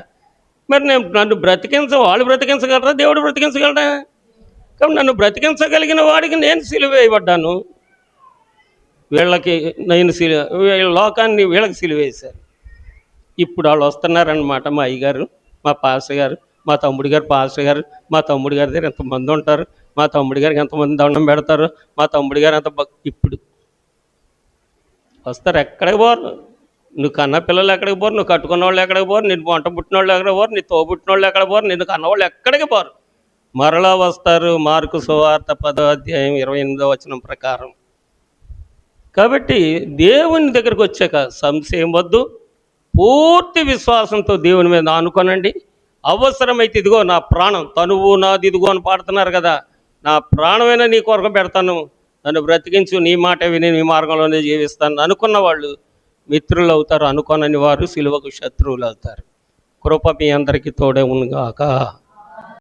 మరి నన్ను వాళ్ళు బ్రతికించగలరా, దేవుడు బ్రతికించగలరా? కాబట్టి నన్ను బ్రతికించగలిగిన వాడికి నేను సిలువ వేయబడ్డాను. వీళ్ళ లోకాన్ని వీళ్ళకి సిలువేశారు. ఇప్పుడు వాళ్ళు వస్తున్నారనమాట. మా అయ్యగారు, మా పాస్టర్ గారు, మా తమ్ముడి గారు పాస్టర్ గారు, మా తమ్ముడి గారి దగ్గర ఎంతమంది ఉంటారు, మా తమ్ముడి గారికి ఎంతమంది దండం పెడతారు, మా తమ్ముడి గారు ఇప్పుడు వస్తారు. ఎక్కడికి పోరు, నువ్వు కన్న పిల్లలు ఎక్కడికి పోరు, నువ్వు కట్టుకున్న వాళ్ళు ఎక్కడికి పోరు, నేను వంట పుట్టిన వాళ్ళు ఎక్కడికి పోరు, నీ తోబుట్టిన వాళ్ళు ఎక్కడ పోరు, నిన్ను కన్నవాళ్ళు ఎక్కడికి పోరు, మరలా వస్తారు. మార్కు సువార్త 10వ అధ్యాయం 28వ వచనం ప్రకారం. కాబట్టి దేవుని దగ్గరికి వచ్చాక సంశయం వద్దు, పూర్తి విశ్వాసంతో దేవుని మీద ఆనుకోనండి. అవసరమైతే ఇదిగో నా ప్రాణం, తనువు నాది ఇదిగో అని పాడుతున్నారు కదా, నా ప్రాణమైనా నీ కొరకు పెడతాను, నన్ను బ్రతికించు, నీ మాట విని నీ మార్గంలోనే జీవిస్తాను అనుకున్న వాళ్ళు మిత్రులు అవుతారు, అనుకోనని వారు సిలువకు శత్రువులు అవుతారు. కృప మీ అందరికీ తోడే ఉండుగాక.